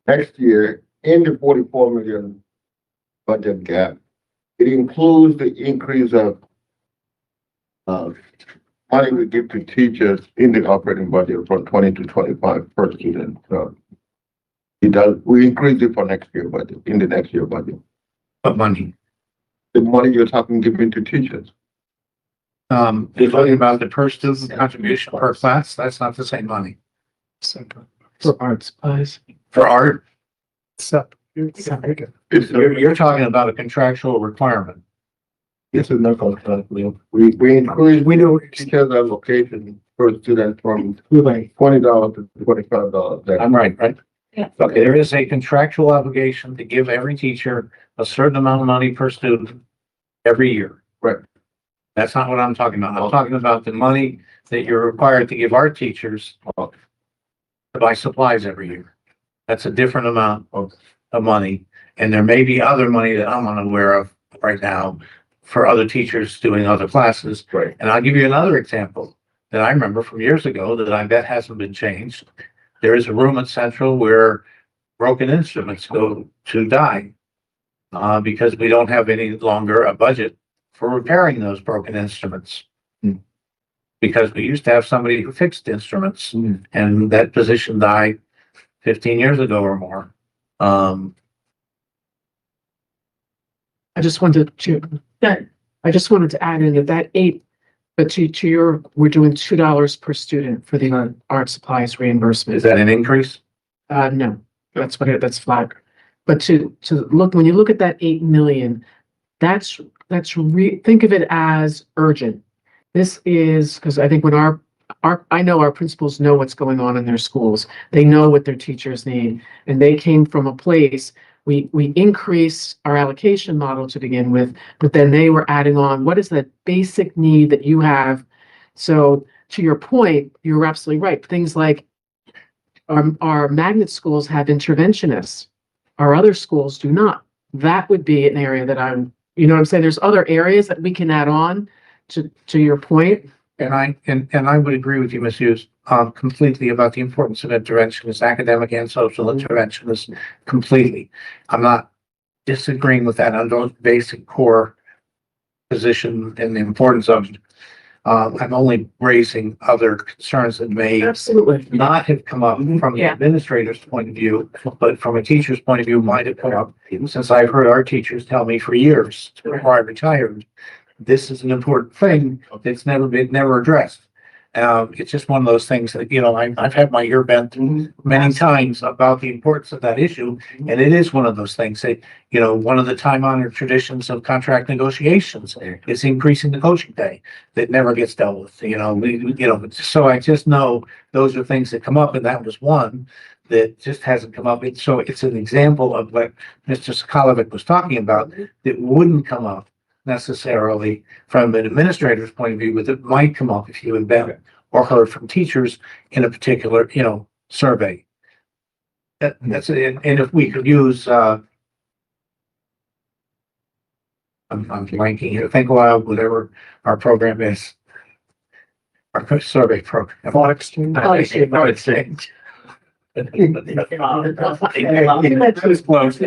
next year, in the 44 million budget gap, it includes the increase of money we give to teachers in the operating budget from 20 to 25 per student. So it does, we increase it for next year budget, in the next year budget. What money? The money you're talking giving to teachers. You're talking about the per student contribution per class. That's not the same money. For art supplies. For art, It's you're talking about a contractual requirement. This is not contract. We increase, we do teachers allocation per student from $20 to $25. I'm right? Yeah. Okay, there is a contractual obligation to give every teacher a certain amount of money per student every year. Right. That's not what I'm talking about. I'm talking about the money that you're required to give our teachers to buy supplies every year. That's a different amount of money. And there may be other money that I'm unaware of right now for other teachers doing other classes. Right. And I'll give you another example that I remember from years ago that I bet hasn't been changed. There is a room at Central where broken instruments go to die. Because we don't have any longer a budget for repairing those broken instruments. Because we used to have somebody who fixed instruments and that position died 15 years ago or more. I just wanted to, Good. I just wanted to add in that eight, but to your, we're doing $2 per student for the art supplies reimbursement. Is that an increase? No, that's what that's flat. But to look, when you look at that 8 million, think of it as urgent. This is, because I think when I know our principals know what's going on in their schools. They know what their teachers need. And they came from a place, we increased our allocation model to begin with, but then they were adding on, what is that basic need that you have? So to your point, you're absolutely right. Things like our magnet schools have interventionists. Our other schools do not. That would be an area that you know what I'm saying? There's other areas that we can add on to your point. And I would agree with you, Ms. Hughes, completely about the importance of interventionists, academic and social interventionists, completely. I'm not disagreeing with that under basic core position and the importance of it. I'm only raising other concerns that may Absolutely. not have come up from the Yeah. administrator's point of view, but from a teacher's point of view, might have come up since I've heard our teachers tell me for years before I retired, this is an important thing that's never addressed. It's just one of those things that, you know, I've had my ear bent many times about the importance of that issue. And it is one of those things that, you know, one of the time honored traditions of contract negotiations is increasing the coaching pay that never gets dealt with, so I just know those are things that come up, and that was one that just hasn't come up. So it's an example of what Mr. Sokolovic was talking about that wouldn't come up necessarily from an administrator's point of view, but it might come up if you had been or heard from teachers in a particular, survey. That's it. And if we could use, I'm blanking here, think aloud, whatever our program is. Our survey program. Thought exchange. Thought exchange. That was close.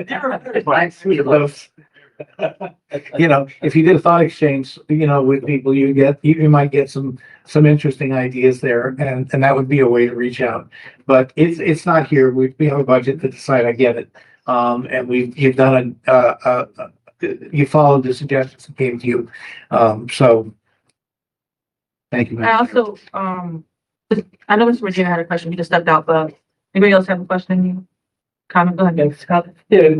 If you did a thought exchange, with people, you might get some interesting ideas there, and that would be a way to reach out. But it's not here. We have a budget to decide. I get it. And you've done you followed the suggestions that came to you. So thank you. I also, I know Mr. Regina had a question. He just stepped out, but anybody else have a question? Comment? Go ahead, Scott. Yeah,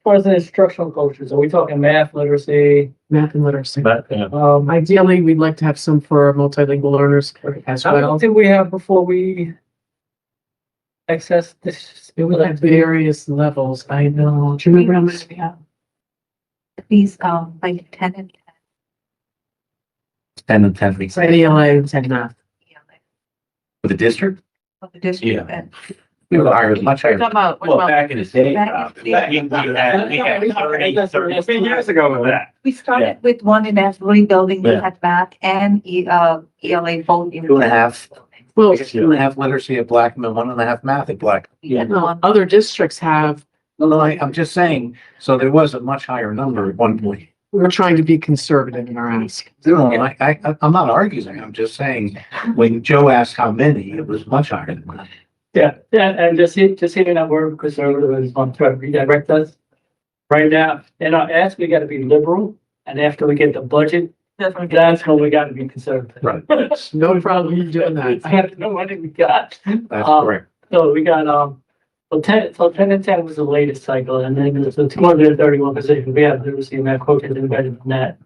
for the instructional coaches, are we talking math, literacy? Math and literacy. Yeah. Ideally, we'd like to have some for multilingual learners as How well. much did we have before we access this? It would have various levels. I know. Do you remember how many we have? These, like 10 and 10 and 10 weeks Any ELA and math. 10 for the district. of the district. Yeah. And We were higher, much We're higher. talking about, what Well, about, back in the day, Back in the day. we had 30 years ago with that. we started with one in Asbury building, we Yeah. had math and ELA both in. 2.5. Well, I guess 2.5 literacy at Blackman, 1.5 math at Blackman. We had no, one. other districts have, No, I'm just saying, so there was a much higher number at one point. we're trying to be conservative in our ask. No, I'm not arguing, I'm just saying, when Joe asked how many, it was much higher than that. Yeah, and just hearing that word conservative is on trying to redirect us. Right now, in our ask, we gotta be liberal, and after we get the budget, definitely, that's when we gotta be conservative. Right. No problem doing that. I have to know what we got. That's Um, correct. So we got, so 10 and 10 was the latest cycle, and then there's the 231 positions. We have literacy and math coaches embedded in that.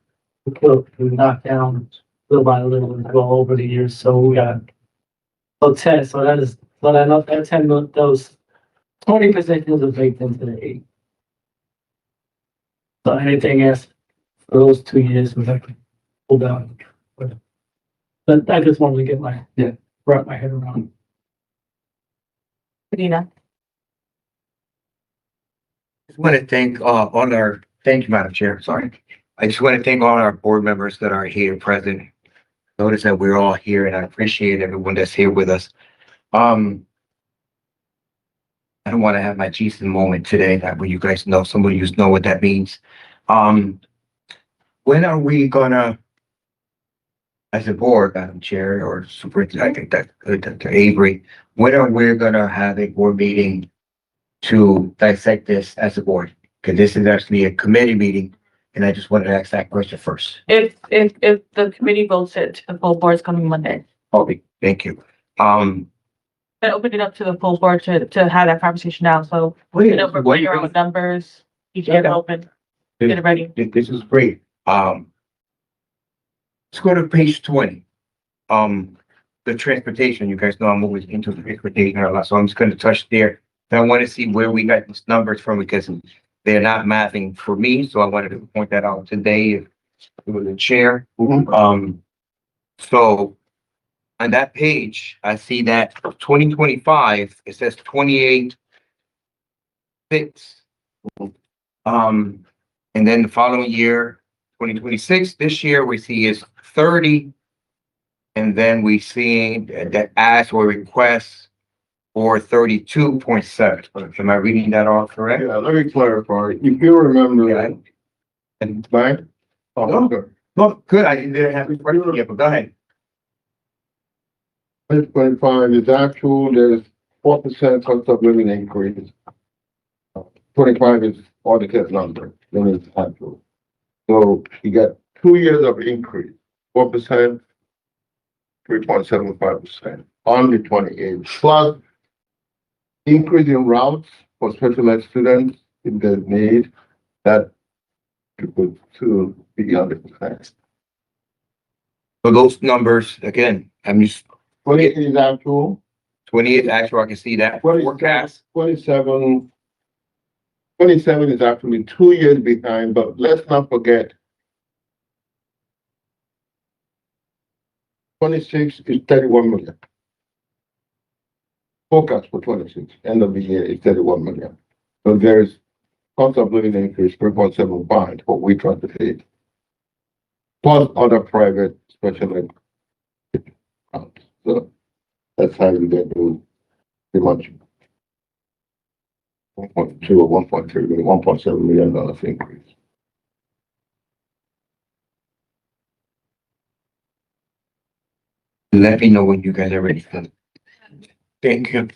We knocked down little by little and go over the years, so we got. So 10, so that is, so that 10, those 20 positions are baked into the 8. So anything else for those 2 years was actually pulled out. But I just wanted to get wrap my head around. Dina, Just want to thank thank you, Madam Chair, sorry. I just want to thank all our board members that are here present. Notice that we're all here and I appreciate everyone that's here with us. I don't want to have my Jesus moment today, that way you guys know, some of you know what that means. When are we gonna, as a board, Madam Chair or Superintendent, Dr. Avery, when are we gonna have a board meeting to dissect this as a board? Because this is actually a committee meeting, and I just wanted to ask that question first. if the committee votes it, the full board's coming Monday. Okay, thank you. I opened it up to the full board to have that conversation now, so you know, prepare your own numbers, each get Okay. open, get it ready. This is great. Let's go to page 20. The transportation, you guys know I'm always into the transportation a lot, so I'm just gonna touch there. And I want to see where we got these numbers from because they're not mapping for me, so I wanted to point that out today if it was a chair. So on that page, I see that 2025, it says 28.6. And then the following year, 2026, this year we see is 30. And then we see that ask or request for 32.7. Am I reading that all correct? Yeah, let me clarify. If you remember, Yeah. And, right? Oh, No. good. well, good, I didn't have it right here, but go ahead. 2025 is actual, there's 4% cost of living increase. 25 is audited number, then it's actual. So you got 2 years of increase, 4%, 3.75% on the 28, plus increase in routes for special ed students if there's need, that could to be 100%. So those numbers, again, I'm just 28 is actual. 28 actual, I can see that forecast. 27 is actually 2 years behind, but let's not forget. 26 is 31 million. Forecast for 26, end of the year is 31 million. So there's cost of living increase 3.75, what we try to hit. Plus other private special ed. So that's how you get to pretty much 1.2 or 1.3 million, $1.7 million increase. Let me know when you guys are ready. Thank you.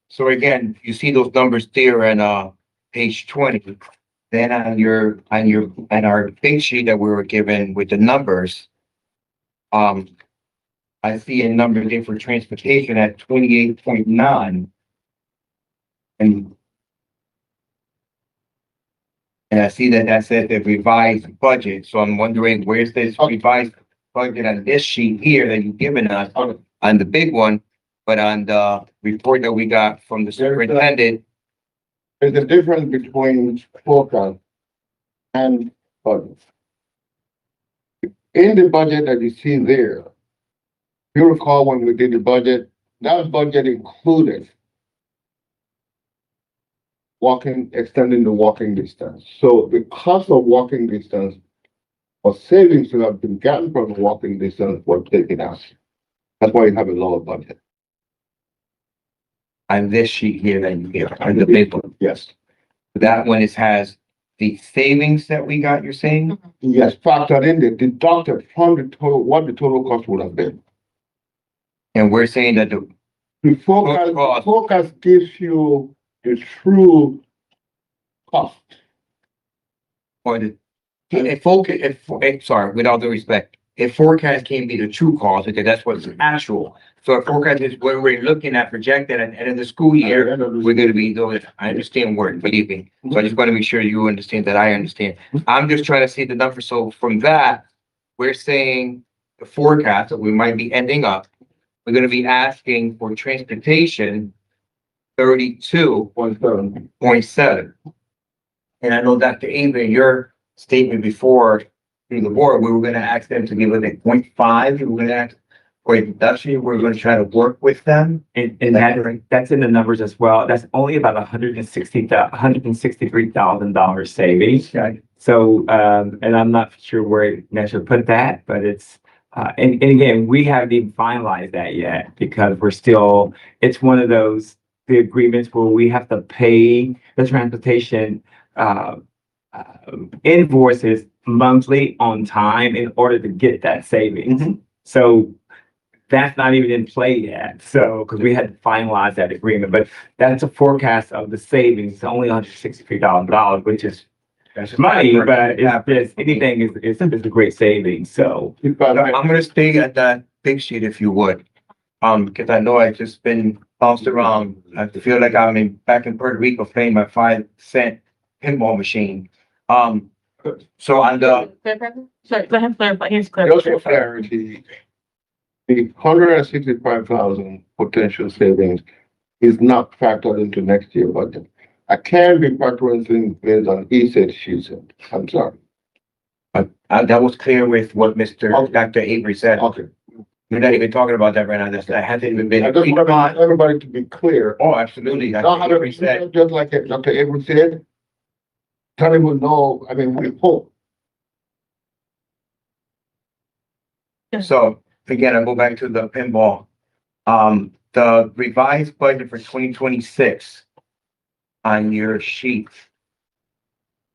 So again, you see those numbers there on page 20. Then on our big sheet that we were given with the numbers. I see a number there for transportation at 28.9. And I see that that said the revised budget, so I'm wondering where's this revised budget on this sheet here that you've given us on the big one, but on the report that we got from the superintendent. There's a difference between forecast and budget. In the budget that you see there, if you recall when we did the budget, that budget included extending the walking distance. So the cost of walking distance or savings that have been gotten from the walking distance were taken out. That's why you have a lower budget. On this sheet here that you give, on the big one. Yes. That one has the savings that we got, you're saying? Yes, factored in the deducted from the total, what the total cost would have been. And we're saying that The forecast gives you the true cost. or sorry, with all due respect, if forecast can be the true cost, because that's what's actual. So a forecast is what we're looking at projected at the end of the school year, we're gonna be doing, I understand word, believe me. So I just want to make sure you understand that I understand. I'm just trying to see the number. So from that, we're saying the forecast that we might be ending up, we're gonna be asking for transportation 32.7. And I know Dr. Avery, your statement before through the board, we were gonna ask them to give us a 0.5. We were gonna ask for a deduction, we're gonna try to work with them. And that's in the numbers as well. That's only about $163,000 savings. Okay. So, and I'm not sure where I should put that, but it's, and again, we haven't even finalized that yet because it's one of those, the agreements where we have to pay the transportation, invoices monthly on time in order to get that savings. Mhm. So that's not even in play yet. So, because we had to finalize that agreement, but that's a forecast of the savings, only $163,000, which is money, but it's anything is a great savings. So, If I may, I'm gonna stay at that big sheet if you would. Because I know I've just been bounced around. I feel like back in Puerto Rico playing my 5-cent pinball machine. So on the, Sorry, let him clarify, he's just for clarifying. clarity, the 165,000 potential savings is not factored into next year budget. I can be factoring things based on he said, she said. I'm sorry. that was clear with what Dr. Avery said. Okay. We're not even talking about that right now. That hasn't even been. I just want everybody to be clear. Oh, absolutely. Not Dr. Avery said. just like Dr. Avery said. Tell him we know, we hope. So again, I go back to the pinball. The revised budget for 2026 on your sheet.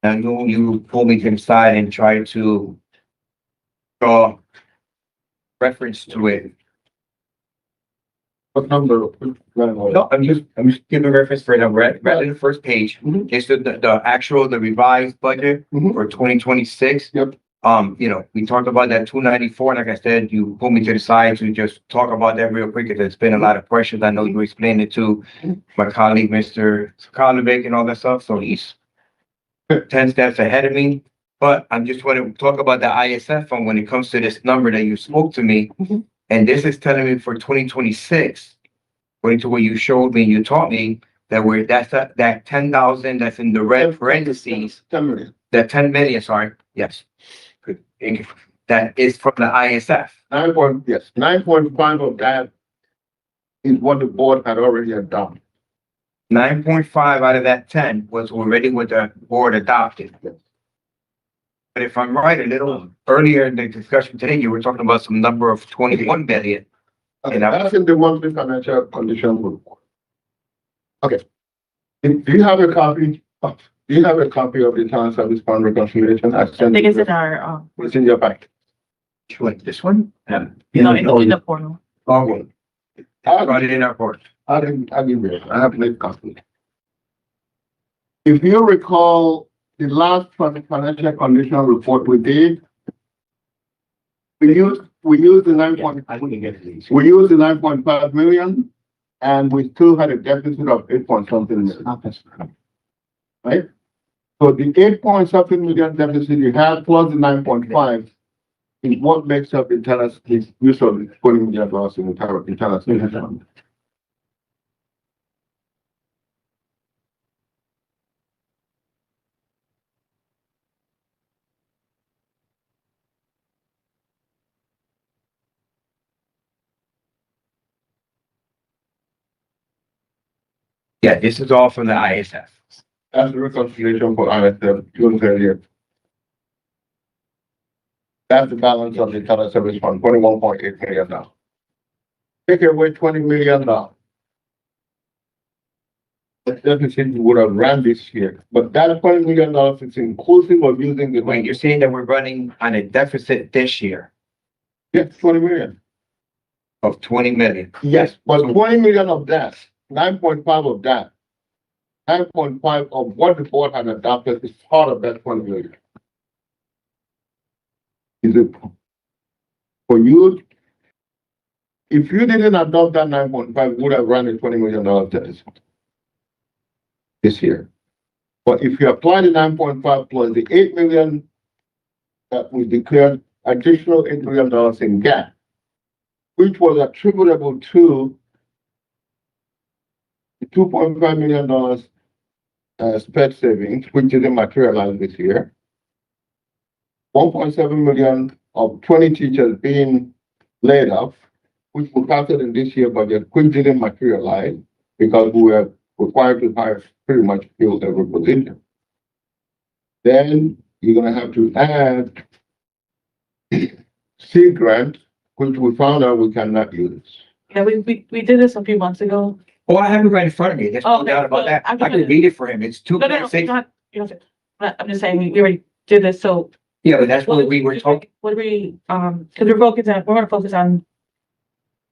I know you pulled me to the side and tried to draw reference to it. What number? No, I'm just giving reference for it. I'm right in the first page. Mhm. It's the revised budget Mhm. for 2026. Yep. We talked about that 294, and like I said, you pulled me to the side to just talk about that real quick, because there's been a lot of questions. I know you explained it to my colleague, Mr. Sokolovic, and all that stuff, so he's 10 steps ahead of me. But I'm just want to talk about the ISF fund when it comes to this number that you spoke to me. Mhm. And this is telling me for 2026, according to what you showed me, you taught me that that 10,000 that's in the red parentheses, 10 million. that 10 million, sorry, yes. Good. That is from the ISF. 9.5 of that is what the board had already adopted. 9.5 out of that 10 was already what the board adopted. But if I'm right, a little earlier in the discussion today, you were talking about some number of 21 million. Okay, that's in the monthly financial condition report. Okay. Do you have a copy of the town service fund reconciliation? I think it's in our, It's in your pack. Which one? This one? no, in the portal. Oh, I brought it in our board. I'll give you it. I have made copies. If you recall, the last financial condition report we did, we used the 9.5 million, and we still had a deficit of 8 point something million. Right? So the 8 point something million deficit you had plus the 9.5 is what makes up the use of the $20 million in internal savings fund. Yeah, this is all from the ISF. That's the reconciliation for ISF, June 30th. That's the balance of the internal service fund, $21.8 million now. Take away $20 million now. The deficit would have ran this year, but that $20 million is inclusive of using the. When you're saying that we're running on a deficit this year Yes, 20 million. of 20 million. Yes, but 20 million of that, 9.5 of that, 9.5 of what the board had adopted is part of that 20 million. Is it for you? If you didn't adopt that 9.5, would have run a $20 million deficit this year. But if you apply the 9.5 plus the 8 million that we declared additional $8 million in gap, which was attributable to the $2.5 million sped savings, which didn't materialize this year. 1.7 million of 20 teachers being laid off, which we counted in this year budget, which didn't materialize because we were required to hire pretty much fill every position. Then you're gonna have to add seed grant, which we found out we cannot use. Yeah, we did this a few months ago. Oh, I have it right in front of me. There's no Okay, doubt about well, that. I'm I can gonna- read it for him. It's two No, no, no, point six. you don't have to. But I'm just saying, we already did this, so. Yeah, but that's what we were talking. What do we, cause we're gonna focus on.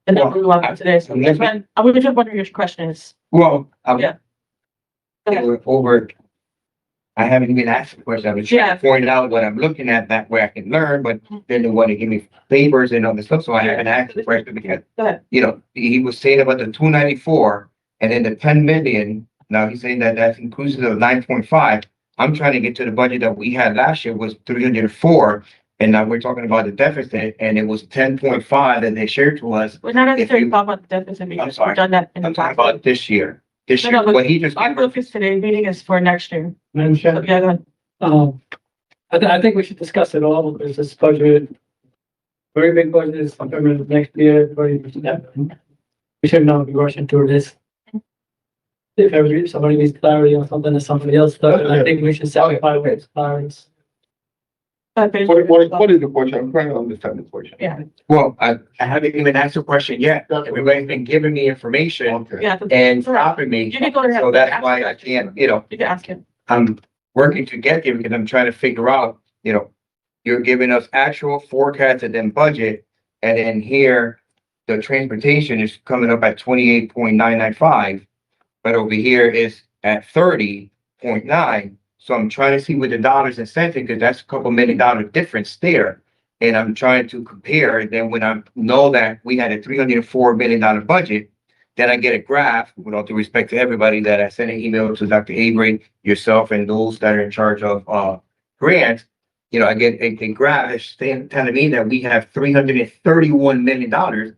The number we want today, so Well, I was just wondering your question is. Well, Yeah. we're over. I haven't even asked the question. I was trying Yeah. to point out what I'm looking at, that way I can learn, but then they want to give me favors and other stuff, so I haven't asked the question because, Go ahead. you know, he was saying about the 294 and then the 10 million. Now he's saying that that's inclusive of 9.5. I'm trying to get to the budget that we had last year was 304. And now we're talking about the deficit and it was 10.5 that they shared to us. We're not necessarily you- talking about the deficit because sorry. we've done that in the I'm talking past. about this year. This No, year, no, but what he just. Our focus today meeting is for next year. Madam So, Chair, yeah, go ahead. I think we should discuss it all because this budget, very big budget is coming next year, we should not be rushing through this. If somebody needs clarity on something that somebody else does, I think we should satisfy with clarity. What is the question? I'm trying to understand the question. Yeah, Well, I haven't even asked a question yet. Everybody's been giving me information Okay. yeah. and stopping me. You can go ahead. So that's why I can't, you know, You can ask him. I'm working to get there because I'm trying to figure out, you know, you're giving us actual forecast and then budget. And then here, the transportation is coming up at 28.995. But over here is at 30.9. So I'm trying to see with the dollars and cents, because that's a couple $1 million difference there. And I'm trying to compare, and then when I know that we had a $304 million budget, then I get a graph, with all due respect to everybody, that I sent an email to Dr. Avery, yourself, and those that are in charge of grants. You know, I get a graph that's telling me that we have $331 million,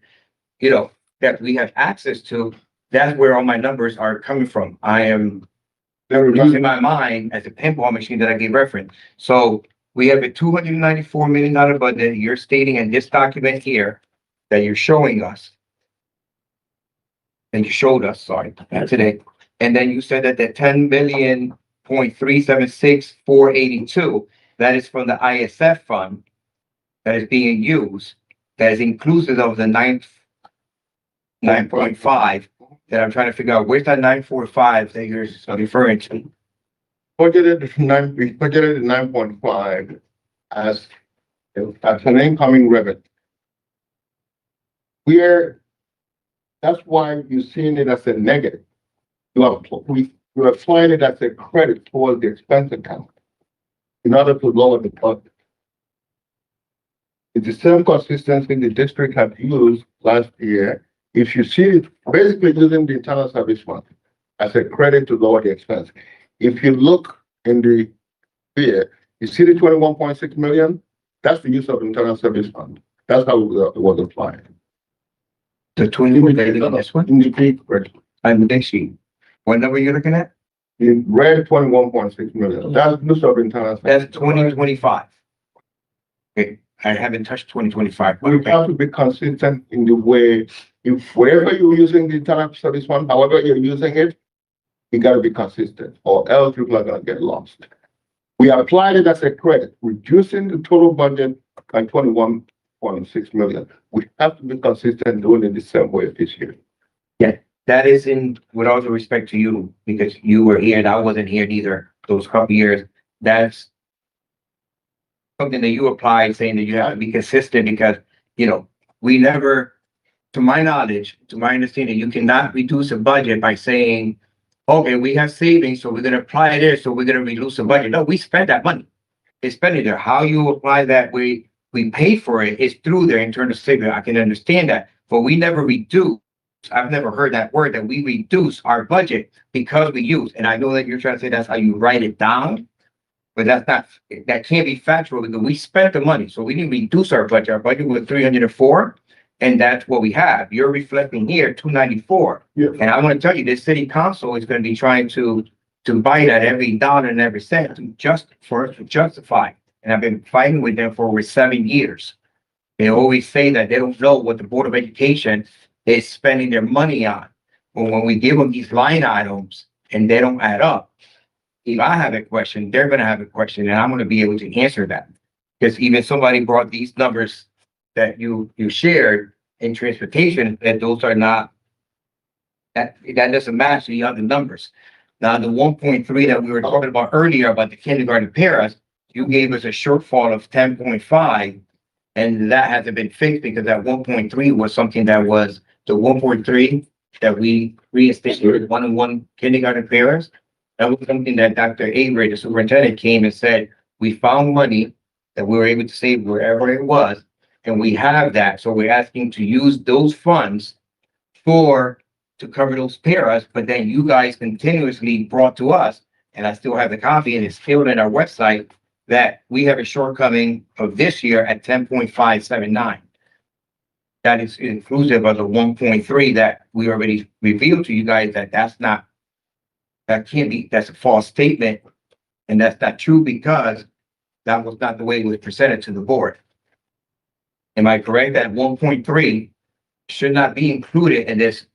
you know, that we have access to. That's where all my numbers are coming from. I am losing my mind as a pinball machine that I gave reference. So we have a $294 million budget you're stating in this document here that you're showing us. And you showed us, sorry, today. And then you said that the 10,376,482, that is from the ISF fund that is being used, that is inclusive of the 9.5 that I'm trying to figure out. Where's that 945 that you're referring to? We budgeted 9.5 as an incoming revenue. That's why you're seeing it as a negative. You're applying it as a credit towards the expense account in order to lower the budget. It's the same consistency the district had used last year. If you see it, basically using the internal service fund as a credit to lower the expense. If you look in the year, you see the 21.6 million, that's the use of internal service fund. That's how it was applied. The 20, this one? In the big red, And the next sheet. What number you looking at? in red, 21.6 million. That's use of internal. That's service. 2025. Okay, I haven't touched 2025. We have to be consistent in the way, if wherever you're using the internal service fund, however you're using it, you gotta be consistent, or else people are gonna get lost. We applied it as a credit, reducing the total budget by 21.6 million. We have to be consistent doing it the same way this year. That is in, with all due respect to you, because you were here and I wasn't here neither, those couple years. That's something that you applied, saying that you have to be consistent because, you know, we never, to my knowledge, to my understanding, you cannot reduce a budget by saying, okay, we have savings, so we're gonna apply this, so we're gonna reduce the budget. No, we spent that money. It's spending there. How you apply that, we paid for it, is through their internal saving. I can understand that, but we never reduce. I've never heard that word, that we reduce our budget because we use. And I know that you're trying to say that's how you write it down, but that's not, that can't be factual because we spent the money. So we didn't reduce our budget. Our budget was 304, and that's what we have. You're reflecting here 294. Yeah. And I want to tell you, this city council is going to be trying to bite at every dollar and every cent to justify. and I've been fighting with them for over 7 years. They always say that they don't know what the Board of Education is spending their money on. But when we give them these line items and they don't add up, if I have a question, they're gonna have a question, and I'm gonna be able to answer that. Because even somebody brought these numbers that you shared in transportation, that those are not, that doesn't match the other numbers. Now, the 1.3 that we were talking about earlier about the kindergarten paras, you gave us a shortfall of 10.5, and that hasn't been fixed because that 1.3 was something that was the 1.3 that we reinstated one-on-one kindergarten paras. That was something that Dr. Avery, the superintendent, came and said, we found money that we were able to save wherever it was, and we have that. So we're asking to use those funds to cover those paras, but then you guys continuously brought to us, and I still have the copy, and it's still in our website, that we have a shortcoming of this year at 10.579. That is inclusive of the 1.3 that we already revealed to you guys that that can't be, that's a false statement. And that's not true because that was not the way it was presented to the board. Am I correct that 1.3 should not be included in this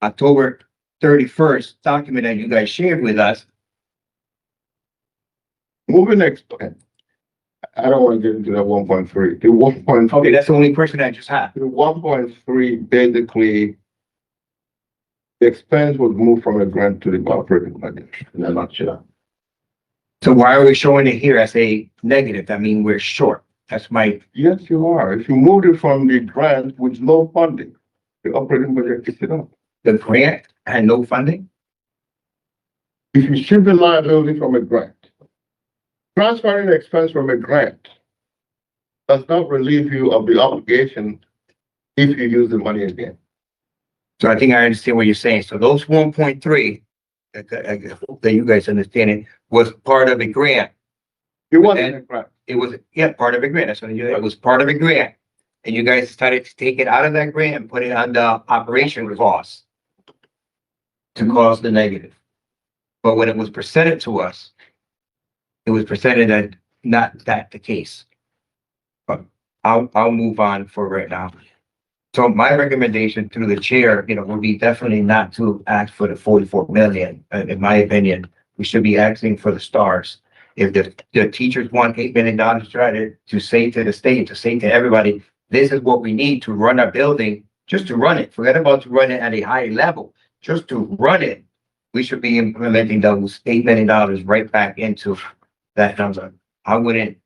October 31st document that you guys shared with us? Moving next, okay. I don't want to get into that 1.3. The 1.3. Okay, that's the only question I just had. The 1.3, basically, the expense was moved from a grant to the operating budget in a nutshell. So why are we showing it here as a negative? That means we're short. That's my, Yes, you are. If you moved it from the grant with no funding, the operating budget is it up. the grant had no funding? If you shift the liability from a grant, transferring the expense from a grant does not relieve you of the obligation if you use the money again. So I think I understand what you're saying. So those 1.3 that you guys understand it was part of a grant. It wasn't a grant. It was, yeah, part of a grant. That's what it was part of a grant. And you guys decided to take it out of that grant and put it on the operation costs to cause the negative. But when it was presented to us, it was presented that not that the case. But I'll move on for right now. So my recommendation through the chair, would be definitely not to ask for the 44 million. In my opinion, we should be asking for the stars. If the teachers want $8 million to say to the state, to say to everybody, this is what we need to run our building, just to run it. Forget about to run it at a high level, just to run it. We should be implementing those $8 million right back into that number. I wouldn't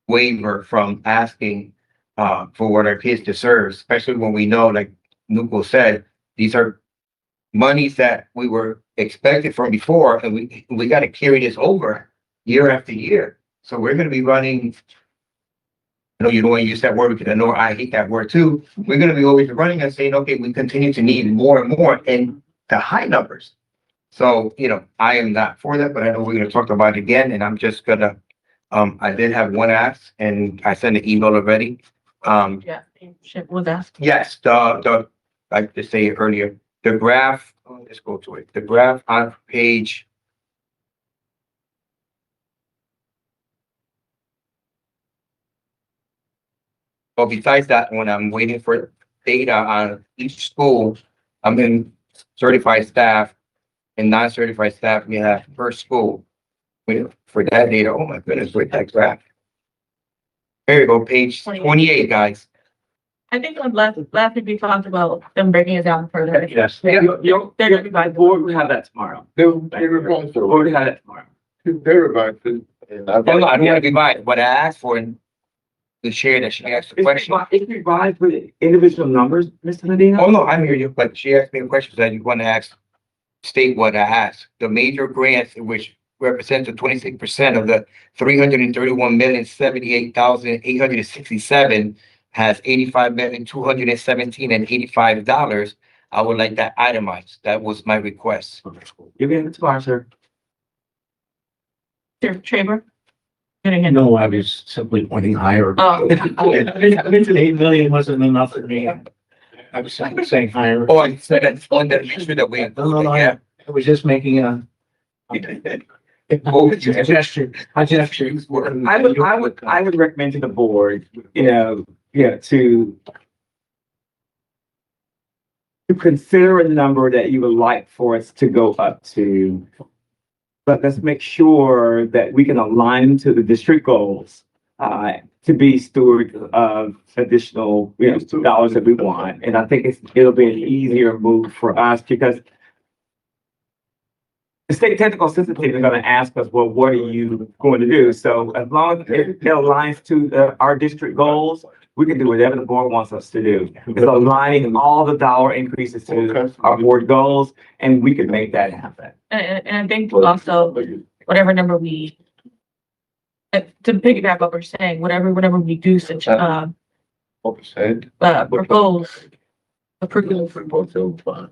waver from asking for what our kids deserve, especially when we know, like Nuko said, these are monies that we were expected from before, and we got to carry this over year after year. So we're going to be running. I know you don't want to use that word because I know I hate that word too. We're going to be always running and saying, okay, we continue to need more and more in the high numbers. So, I am not for that, but I know we're going to talk about it again, and I'm just gonna, I did have one ask, and I sent an email already. Yeah, was asked. Yes, like to say earlier, the graph, let's go to it. The graph on page. Well, besides that, when I'm waiting for data on each school, I'm in certified staff and non-certified staff, we have per school. For that data, oh my goodness, with that graph. There you go, page 28, guys. I think on last week we talked about them breaking it down further. Yes. Yeah. They're gonna be The board will have that tomorrow. They revised The it. board will have that tomorrow. They revised it. And Oh, no, I don't want to be biased, but I asked for the chair that she asked the question. It's revised with individual numbers, Mr. Medina? Oh, no, I hear you, but she asked me a question that you want to state what I asked. The major grants, which represents the 26% of the 331,078,867, has $85,217,085. I would like that itemized. That was my request. You're getting it tomorrow, sir. Traber? Getting it. No, I was simply pointing higher. Oh. 8 million wasn't enough for me. I was simply saying higher. Oh, I said that's one that make sure that we. No, Yeah. I was just making a. Oh, suggestion. I would recommend to the board, to consider a number that you would like for us to go up to. But let's make sure that we can align to the district goals, to be steward of additional, dollars that we want. And I think it'll be an easier move for us because the state technical assistance team is going to ask us, well, what are you going to do? So as long as it aligns to our district goals, we can do whatever the board wants us to do. It's aligning all the dollar increases to our board goals, and we can make that happen. And I think also, whatever number we, to piggyback what we're saying, whatever we do, such, propose, approve, approve to grow.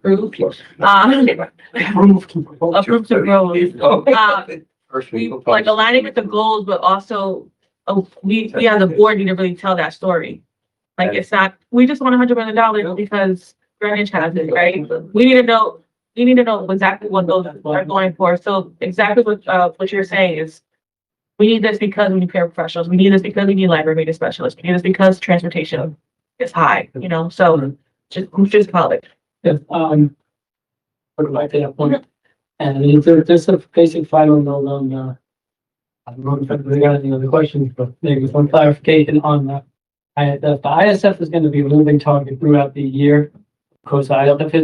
Like aligning with the goals, but also, we as a board need to really tell that story. Like, it's not, we just want $100 million because Greenwich has it, right? We need to know exactly what those are going for. So exactly what you're saying is, we need this because we need paraprofessionals. We need this because we need library maintenance specialists. We need this because transportation is high, so just call it. Yes, would like to that point. And there's a basic final note on, I don't know if we got any other questions, but maybe some clarification on that. The ISF is going to be a moving target throughout the year. Because ISF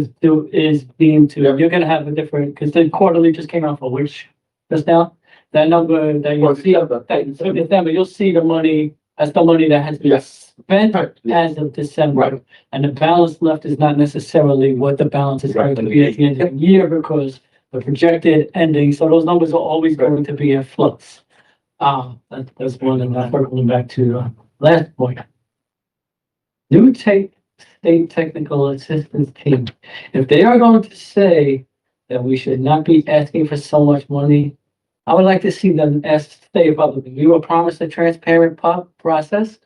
is deemed to, you're going to have a different, because the quarterly just came out for which just now. That number that you'll see, December, you'll see the money, that's the money that has been spent as of December. And the balance left is not necessarily what the balance is going to be at the end of the year because the projected ending, so those numbers are always going to be in flux. That's one, and circling back to last point. New state technical assistance team, if they are going to say that we should not be asking for so much money, I would like to see them say publicly, we were promised a transparent process,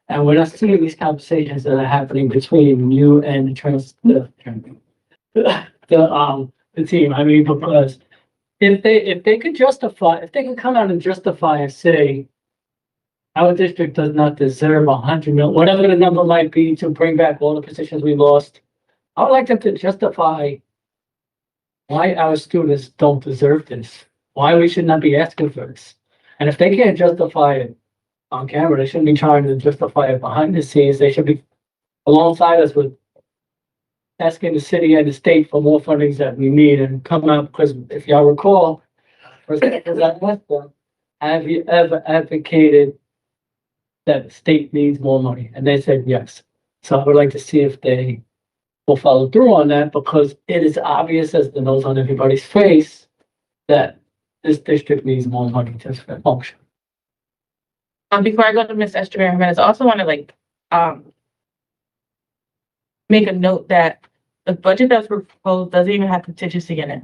and we're not seeing these conversations that are happening between you and the team. I mean, because if they could justify, if they can come out and justify and say, our district does not deserve 100 million, whatever the number might be, to bring back all the positions we lost, I would like them to justify why our students don't deserve this. Why we should not be asking for this. And if they can't justify it on camera, they shouldn't be trying to justify it behind the scenes. They should be alongside us with asking the city and the state for more fundings that we need and come out, because if y'all recall, have you ever advocated that the state needs more money? And they said yes. So I would like to see if they will follow through on that, because it is obvious as the nose on everybody's face that this district needs more money to function. Before I go to Ms. Estrella Jimenez, I also want to make a note that the budget that's proposed doesn't even have contingency in it.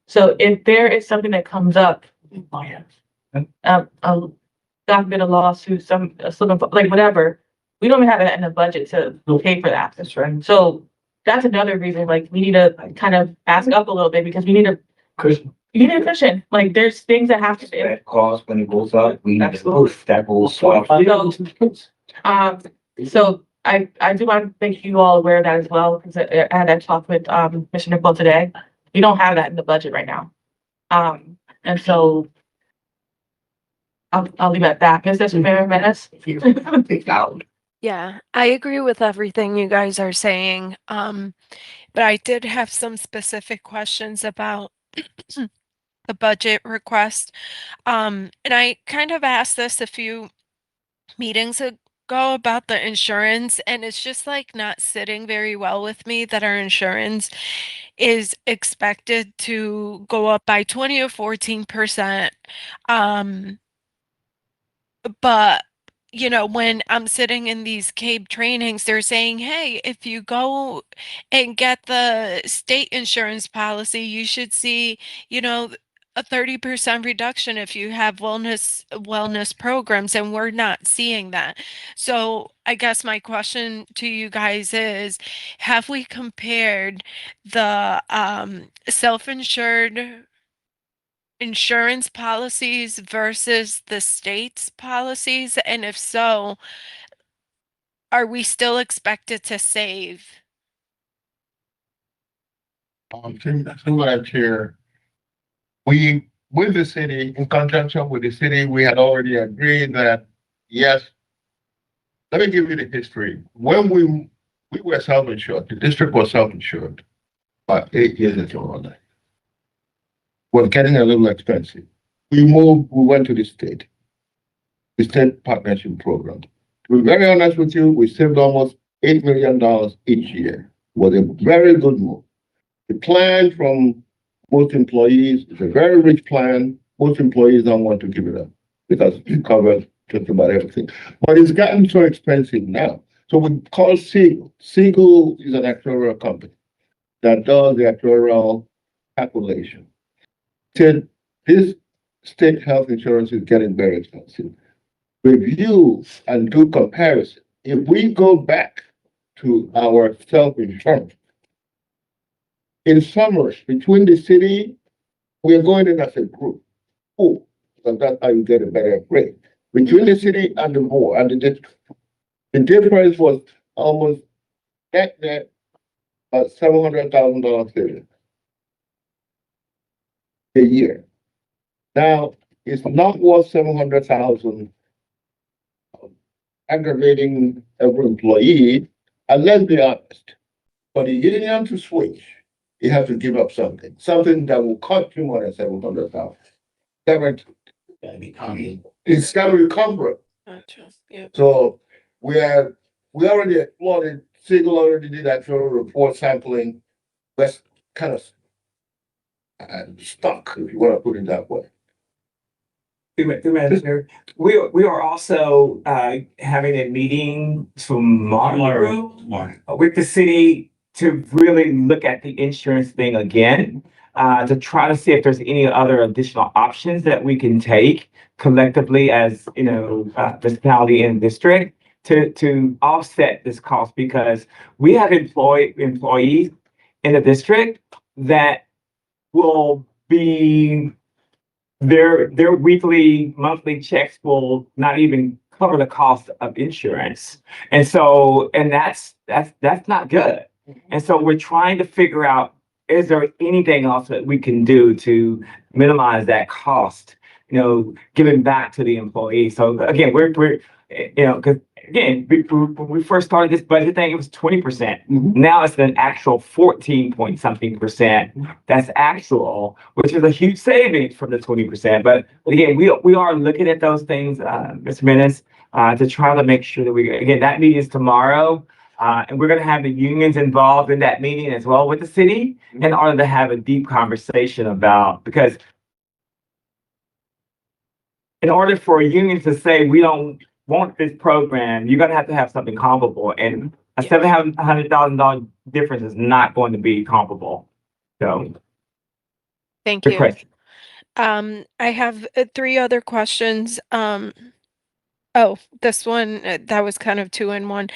So if there is something that comes up, God forbid a lawsuit, whatever, we don't even have that in the budget to pay for that. That's right. So that's another reason, we need to kind of ask up a little bit, because we need to Cushion. you need a cushion. There's things that have to be. That cost when it goes up, we need to Absolutely. push that whole swap. So I do want to make you all aware of that as well, because I had that talk with Commissioner Nicole today. We don't have that in the budget right now. And so I'll leave it at that. Mr. Mayor Menace? Yeah, I agree with everything you guys are saying. But I did have some specific questions about the budget request. And I kind of asked this a few meetings ago about the insurance, and it's just not sitting very well with me that our insurance is expected to go up by 20 or 14%. But when I'm sitting in these CABE trainings, they're saying, hey, if you go and get the state insurance policy, you should see, a 30% reduction if you have wellness programs, and we're not seeing that. So I guess my question to you guys is, have we compared the self-insured insurance policies versus the state's policies? And if so, are we still expected to save? Through Madam Chair, we, with the city, in conjunction with the city, we had already agreed that, yes, let me give you the history. When we were self-insured, the district was self-insured about 8 years ago. Was getting a little expensive. We went to the state partnership program. To be very honest with you, we saved almost $8 million each year. It was a very good move. The plan from most employees is a very rich plan. Most employees don't want to give it up because it covers just about everything. But it's gotten so expensive now. So we call Siegel. Siegel is an actuarial company that does the actuarial calculation. Said this state health insurance is getting very expensive. Review and do comparison. If we go back to our self-insurance, in summary, between the city, we are going in as a group. Oh, and that's how you get a better rate. Between the city and the board and the district, the difference was almost net $700,000 savings a year. Now, it's not worth 700,000 aggravating every employee, and let's be honest. For the union to switch, you have to give up something that will cost you more than 700,000. It's got to recover. Gotcha. Yeah. So we already applauded, Siegel already did actual report sampling. That's kind of stuck, if you want to put it that way. We are also having a meeting tomorrow with the city to really look at the insurance thing again, to try to see if there's any other additional options that we can take collectively as, municipality and district to offset this cost, because we have employees in the district that will be their weekly, monthly checks will not even cover the cost of insurance. And so, and that's not good. And so we're trying to figure out, is there anything else that we can do to minimize that cost, giving back to the employee? So again, we're because again, when we first started this budget thing, it was 20%. Now it's an actual 14 point something percent. That's actual, which is a huge savings from the 20%. But again, we are looking at those things, Mr. Menace, to try to make sure that that meeting is tomorrow. And we're going to have the unions involved in that meeting as well with the city in order to have a deep conversation about, because in order for a union to say we don't want this program, you're going to have something comparable, and a $700,000 difference is not going to be comparable. So, Thank good you. question. I have 3 other questions. Oh, this one, that was kind of 2 in 1.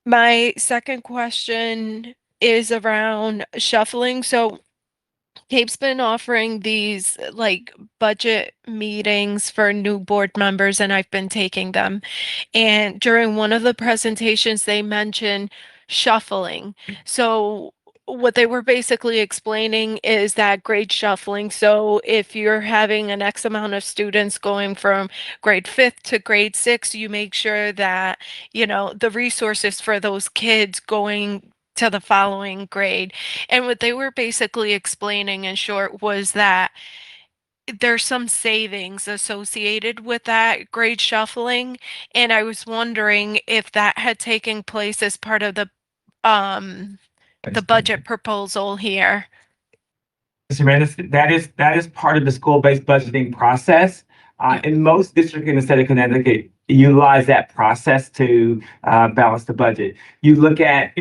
My second question is around shuffling. So Cape's been offering these like budget meetings for new board members, and I've been taking them. And during one of the presentations, they mentioned shuffling. So what they were basically explaining is that grade shuffling. So if you're having an X amount of students going from grade 5th to grade 6, you make sure that, the resources for those kids going to the following grade. And what they were basically explaining in short was that there's some savings associated with that grade shuffling. And I was wondering if that had taken place as part of the budget proposal here. Mr. Menace, that is part of the school-based budgeting process. In most districts in the state of Connecticut, utilize that process to balance the budget. You look at,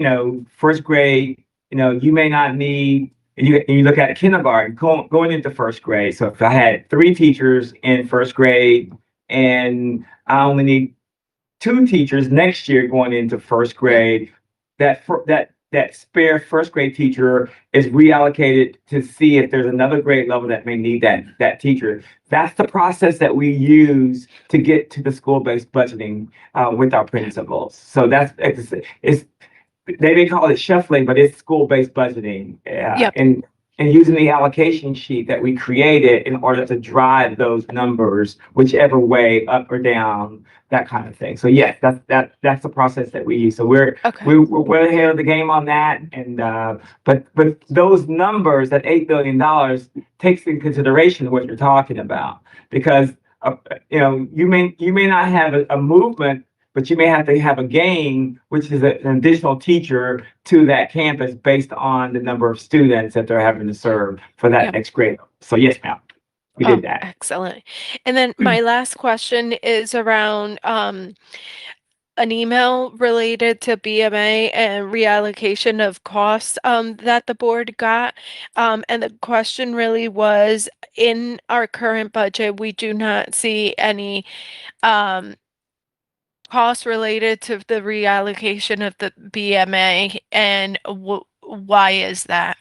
first grade, you may not need, you look at kindergarten going into first grade. So if I had 3 teachers in first grade and I only need 2 teachers next year going into first grade, that that spare first grade teacher is reallocated to see if there's another grade level that may need that teacher. That's the process that we use to get to the school-based budgeting with our principals. So it's they may call it shuffling, but it's school-based budgeting. Yep. And using the allocation sheet that we created in order to drive those numbers, whichever way, up or down, that kind of thing. So yes, that's the process that we use. So we're well ahead of the game on that. And but those numbers, that $8 billion, takes in consideration what you're talking about, because you know, you may not have a movement, but you may have to have a gain, which is an additional teacher to that campus based on the number of students that they're having to serve for that next grade. So yes, ma'am, we did that. Excellent. And then my last question is around an email related to BMA and reallocation of costs that the board got. And the question really was, in our current budget, we do not see any costs related to the reallocation of the BMA, and why is that?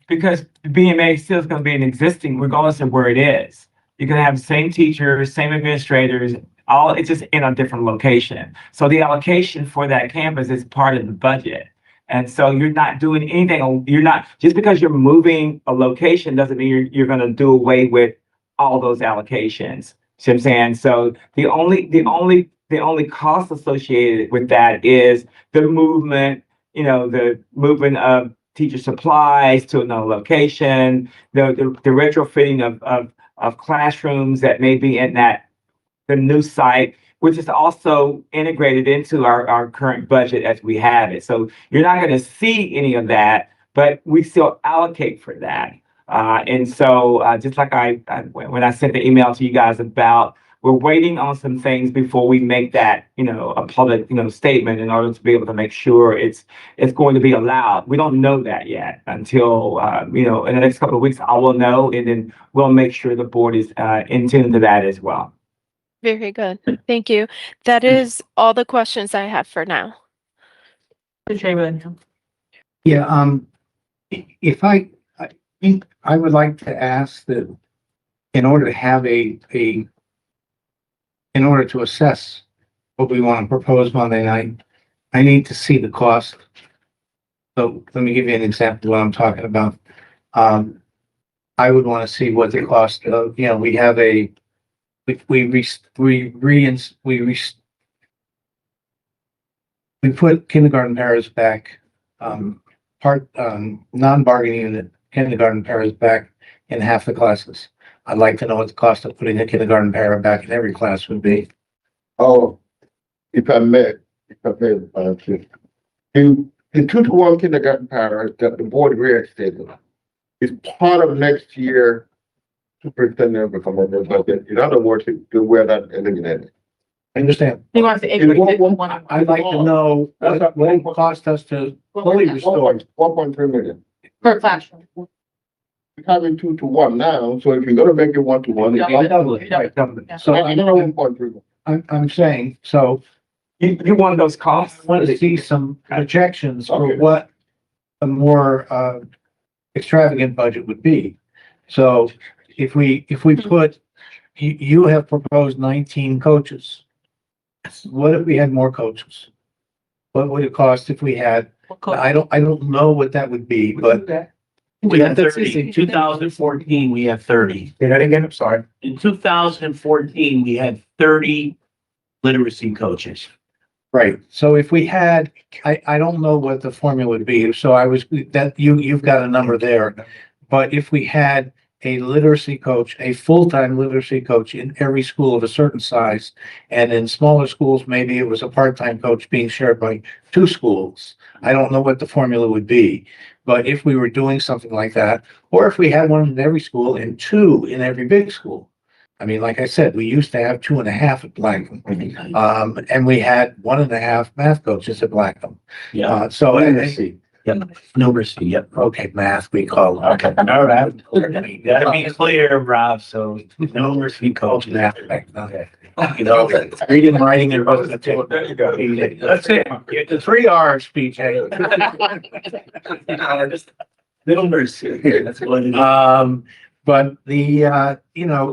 Because BMA still is going to be an existing, regardless of where it is. You're going to have the same teachers, same administrators, it's just in a different location. So the allocation for that campus is part of the budget. And so you're not doing anything, just because you're moving a location doesn't mean you're going to do away with all those allocations. See what I'm saying? So the only cost associated with that is the movement, the movement of teacher supplies to another location, the retrofitting of classrooms that may be in the new site, which is also integrated into our current budget as we have it. So you're not going to see any of that, but we still allocate for that. And so just like when I sent the email to you guys about, we're waiting on some things before we make that, a public, statement in order to be able to make sure it's going to be allowed. We don't know that yet until, in the next couple of weeks, I will know, and then we'll make sure the board is in tune to that as well. Very good. Thank you. That is all the questions I have for now. Yeah, if I think I would like to ask that in order to have in order to assess what we want to propose Monday night, I need to see the cost. So let me give you an example of what I'm talking about. I would want to see what the cost of, we have we put kindergarten paras back, non-bargaining unit kindergarten paras back in half the classes. I'd like to know what the cost of putting a kindergarten para back in every class would be. Oh, if I may, the 2-to-1 kindergarten para that the board reinstated is part of next year superintendent recommended budget. In other words, to where that eliminated. I understand. He wants to increase it to 1. I'd like to know what it would cost us to fully restore. 1.3 million. Per classroom. We're having 2-to-1 now, so if you're gonna make it 1-to-1, Yeah. it's Double it, right, double it. So I don't know 1.3. I'm saying, so You want those costs? I want to see some projections for Okay. what a more extravagant budget would be. So if we put, you have proposed 19 coaches. What if we had more coaches? What would it cost if we had, I don't know what that would be, but We had That's 30. easy. In 2014, we had 30. Say that again, I'm sorry. In 2014, we had 30 literacy coaches. right. So if we had, I don't know what the formula would be. So you've got a number there. But if we had a literacy coach, a full-time literacy coach in every school of a certain size, and in smaller schools, maybe it was a part-time coach being shared by 2 schools. I don't know what the formula would be, but if we were doing something like that, or if we had one in every school and 2 in every big school. I mean, like I said, we used to have 2.5 at Blackham. And we had 1.5 math coaches at Blackham. Yeah. So, Literacy. Yep, numeracy, yep. Okay, math, we call it. Okay, all right. You gotta be clear, Rob, so numeracy coach math. Okay. You know, reading, writing, and arithmetic. There you go. That's it. Get the 3 R's, PJ. Numeracy, that's what it is. But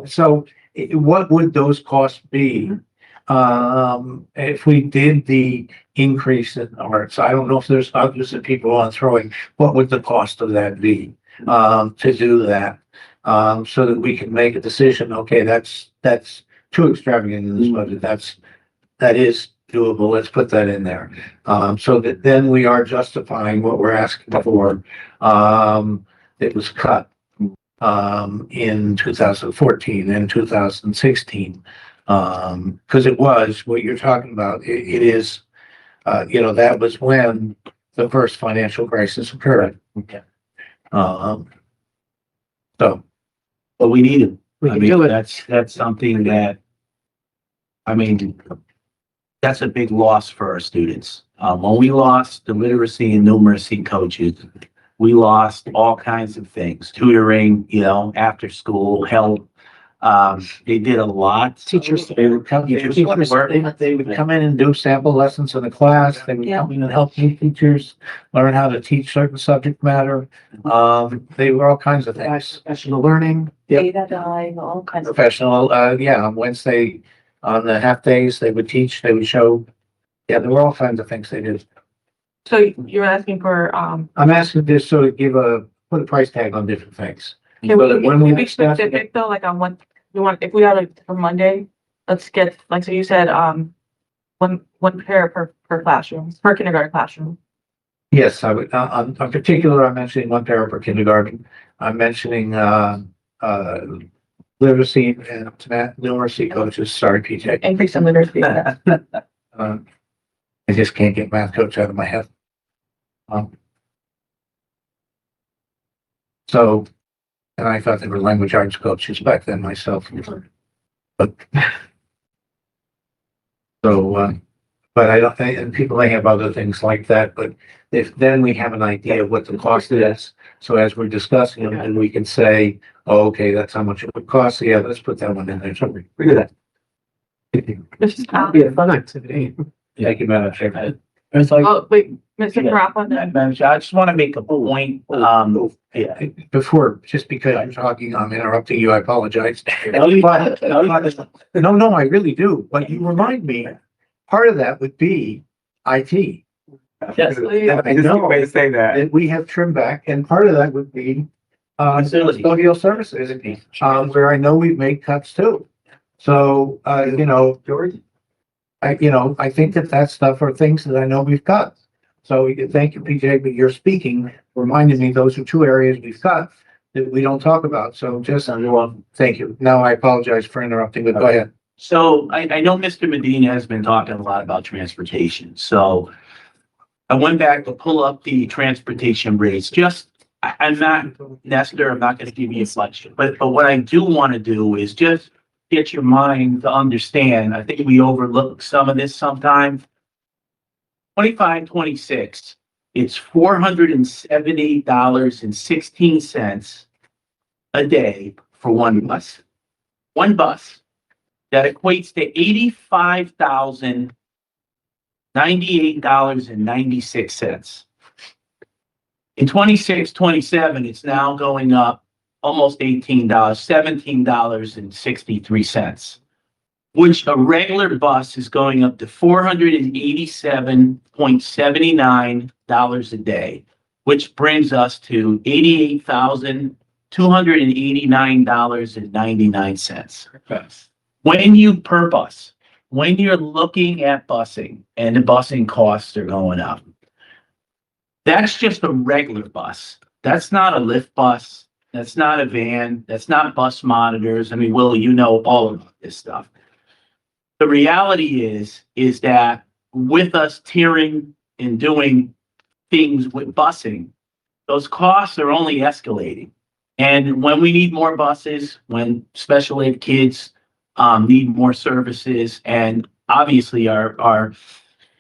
so what would those costs be? If we did the increase in arts, I don't know if there's others that people are throwing, what would the cost of that be? To do that, so that we can make a decision, okay, that's too extravagant in this budget, that is doable, let's put that in there. So that then we are justifying what we're asking for. It was cut in 2014 and 2016. Because it was what you're talking about. It is, that was when the first financial crisis occurred. Okay. So, But we need it. We I can mean, do it. that's something that, I mean, that's a big loss for our students. When we lost the literacy and numeracy coaches, we lost all kinds of things, tutoring, after school help. They did a lot. Teachers. they would come, they would come in and do sample lessons in the class. They would come in and help new teachers learn how to teach certain subject matter. They were all kinds of things. Professional learning. Data dive, all kinds of. Professional, on Wednesday, on the half days, they would teach, they would show. Yeah, there were all kinds of things they did. So you're asking for, I'm asking this so to put a price tag on different things. can So we, that when can we we be discuss it- specific though, like on what you want, if we have it for Monday, let's get, like, so you said, one pair per classroom, per kindergarten classroom. Yes, I would, on particular, I'm mentioning one pair per kindergarten. I'm mentioning, literacy and numeracy coaches, sorry, PJ. Increase in literacy. I just can't get math coach out of my head. So, and I thought they were language arts coaches back then myself. But, but I don't think, and people may have other things like that, but if then we have an idea of what the cost is. So as we're discussing them, and we can say, oh, okay, that's how much it would cost. Yeah, let's put that one in there. So we do that. This is, Be a fun activity. Thank you, Madam Chair. It's like, oh, wait, Mr. Yeah. Carafa, Madam Chair, I just want to make a point. Yeah. Before, just because I'm talking, I'm interrupting you, I apologize. No, you- But- No, I really do. But you remind me, part of that would be IT. Yes. I Just a know way to say that. that we have trimmed back, and part of that would be Facilities. custodial services, where I know we've made cuts too. So, George? I think that stuff are things that I know we've cut. So thank you, PJ, but you're speaking, reminded me, those are two areas we've cut that we don't talk about. So just, thank you. Now I apologize for interrupting, but go ahead. So I know Mr. Medina has been talking a lot about transportation, so I went back to pull up the transportation rates, I'm not, Nestor, I'm not gonna give you a bunch, but what I do want to do is just get your mind to understand, I think we overlook some of this sometimes. 25-26, it's $470.16 a day for one bus. One bus. That equates to $85,098.96. In 26-27, it's now going up almost $18, $17.63, which a regular bus is going up to $487.79 a day, which brings us to $88,289.99. When you're looking at busing and the busing costs are going up, that's just a regular bus. That's not a lift bus. That's not a van. That's not bus monitors. I mean, Will, you know all of this stuff. The reality is that with us tiering and doing things with busing, those costs are only escalating. And when we need more buses, when special ed kids need more services, and obviously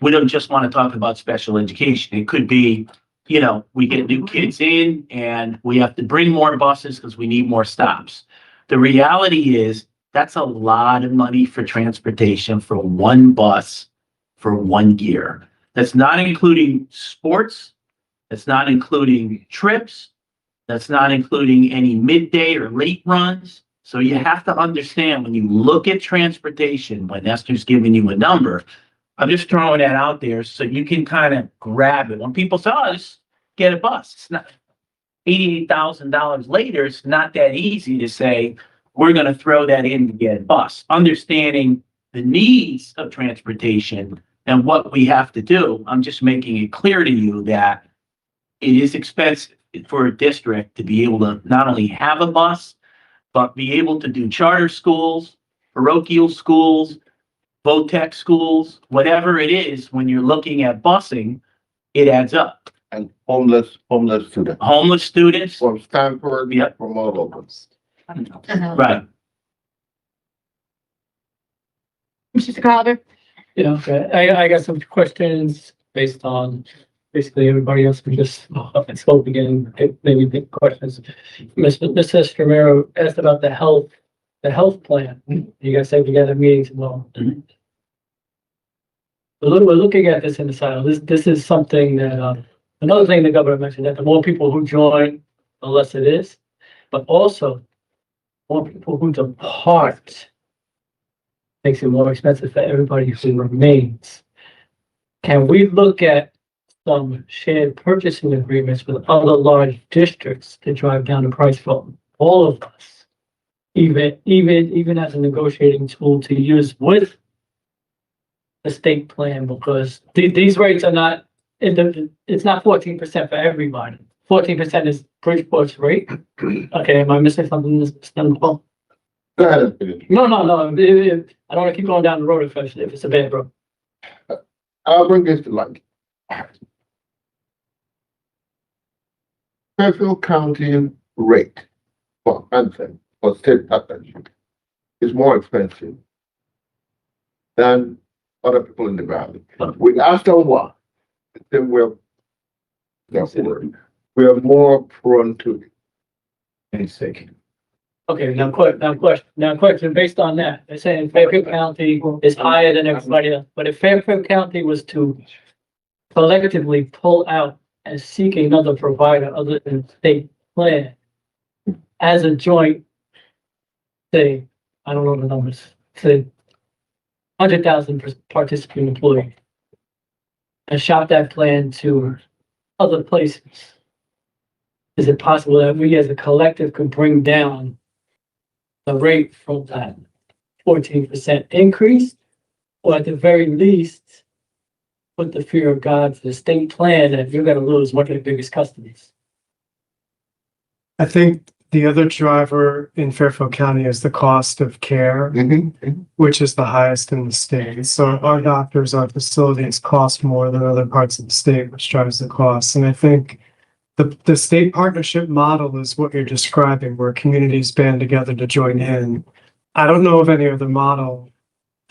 we don't just want to talk about special education. It could be you know, we get new kids in and we have to bring more buses because we need more stops. The reality is that's a lot of money for transportation for one bus for 1 year. That's not including sports. That's not including trips. That's not including any midday or late runs. So you have to understand when you look at transportation, when Esther's giving you a number, I'm just throwing that out there so you can kind of grab it. When people say, oh, just get a bus, it's not $88,000 later. It's not that easy to say, we're going to throw that in to get a bus. Understanding the needs of transportation and what we have to do. I'm just making it clear to you that it is expensive for a district to be able to not only have a bus, but be able to do charter schools, parochial schools, VOTEC schools, whatever it is. When you're looking at busing, it adds up. And homeless students Homeless students, from Stanford, Yep. from all over. right? Mr. Carver? Yeah, okay. I got some questions based on basically everybody else who just spoke again, maybe big questions. Mrs. Romero asked about the health plan. You guys said you got a meeting tomorrow. Mhm. We're looking at this in the silo. This is something that, another thing the governor mentioned, that the more people who join, the less it is. But also, more people who depart makes it more expensive for everybody who remains. Can we look at some shared purchasing agreements with other large districts to drive down the price for all of us? Even as a negotiating tool to use with the state plan, because these rates are not, it's not 14% for everybody. 14% is Bridgeport's rate. Okay, am I missing something? Go ahead and finish. No. I don't want to keep going down the road if it's a bad road. I'll bring this to light. Fairfield County rate for Anthem or state partnership is more expensive than other people in the valley. We asked them why. They were, we are more prone to it. Okay, now question based on that. They're saying Fairfield County is higher than everybody else, but if Fairfield County was to collectively pull out and seek another provider other than state plan as a joint, say, I don't know the numbers, say 100,000 participant employee, and shop that plan to other places, is it possible that we as a collective could bring down the rate from that 14% increase, or at the very least, put the fear of God to the state plan that you're gonna lose one of the biggest customers? I think the other driver in Fairfield County is the cost of care, which is the highest in the state. So our doctors, our facilities cost more than other parts of the state, which drives the cost. And I think the state partnership model is what you're describing, where communities band together to join in. I don't know of any other model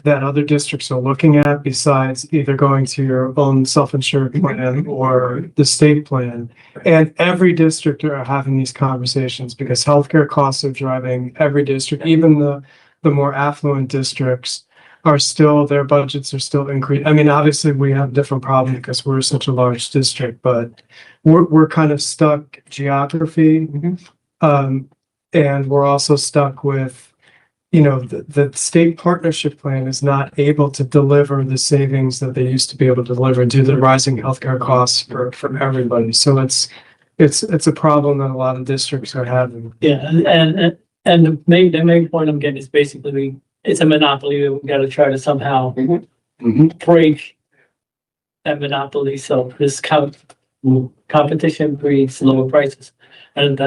that other districts are looking at besides either going to your own self-insured plan or the state plan. And every district are having these conversations because healthcare costs are driving every district, even the more affluent districts are still, their budgets are still increasing. I mean, obviously we have a different problem because we're such a large district, but we're kind of stuck geography. And we're also stuck with, you know, the state partnership plan is not able to deliver the savings that they used to be able to deliver due to the rising healthcare costs for everybody. So it's a problem that a lot of districts are having. Yeah, and the main point I'm getting is basically it's a monopoly that we gotta try to somehow break that monopoly. So this competition breeds lower prices, and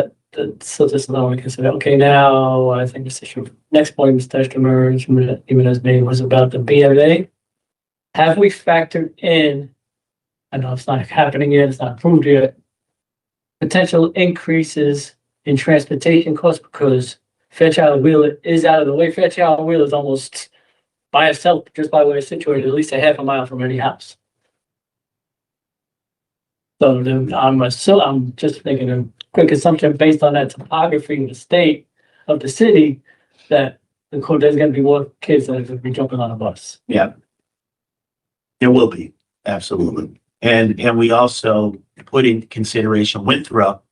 so this is how we consider. Okay, now I think this issue. Next point, Mr. Emerge, even as name was about the BMA. Have we factored in? I know it's not happening yet. It's not approved yet. Potential increases in transportation costs because Fairchild Wheeler is out of the way. Fairchild Wheeler is almost by itself, just by where it's situated, at least a half a mile from any house. So I'm just making a quick assumption based on that topography of the state, of the city, that there's gonna be more kids that are gonna be jumping on a bus. Yeah. There will be, absolutely. And we also put in consideration Winthrop.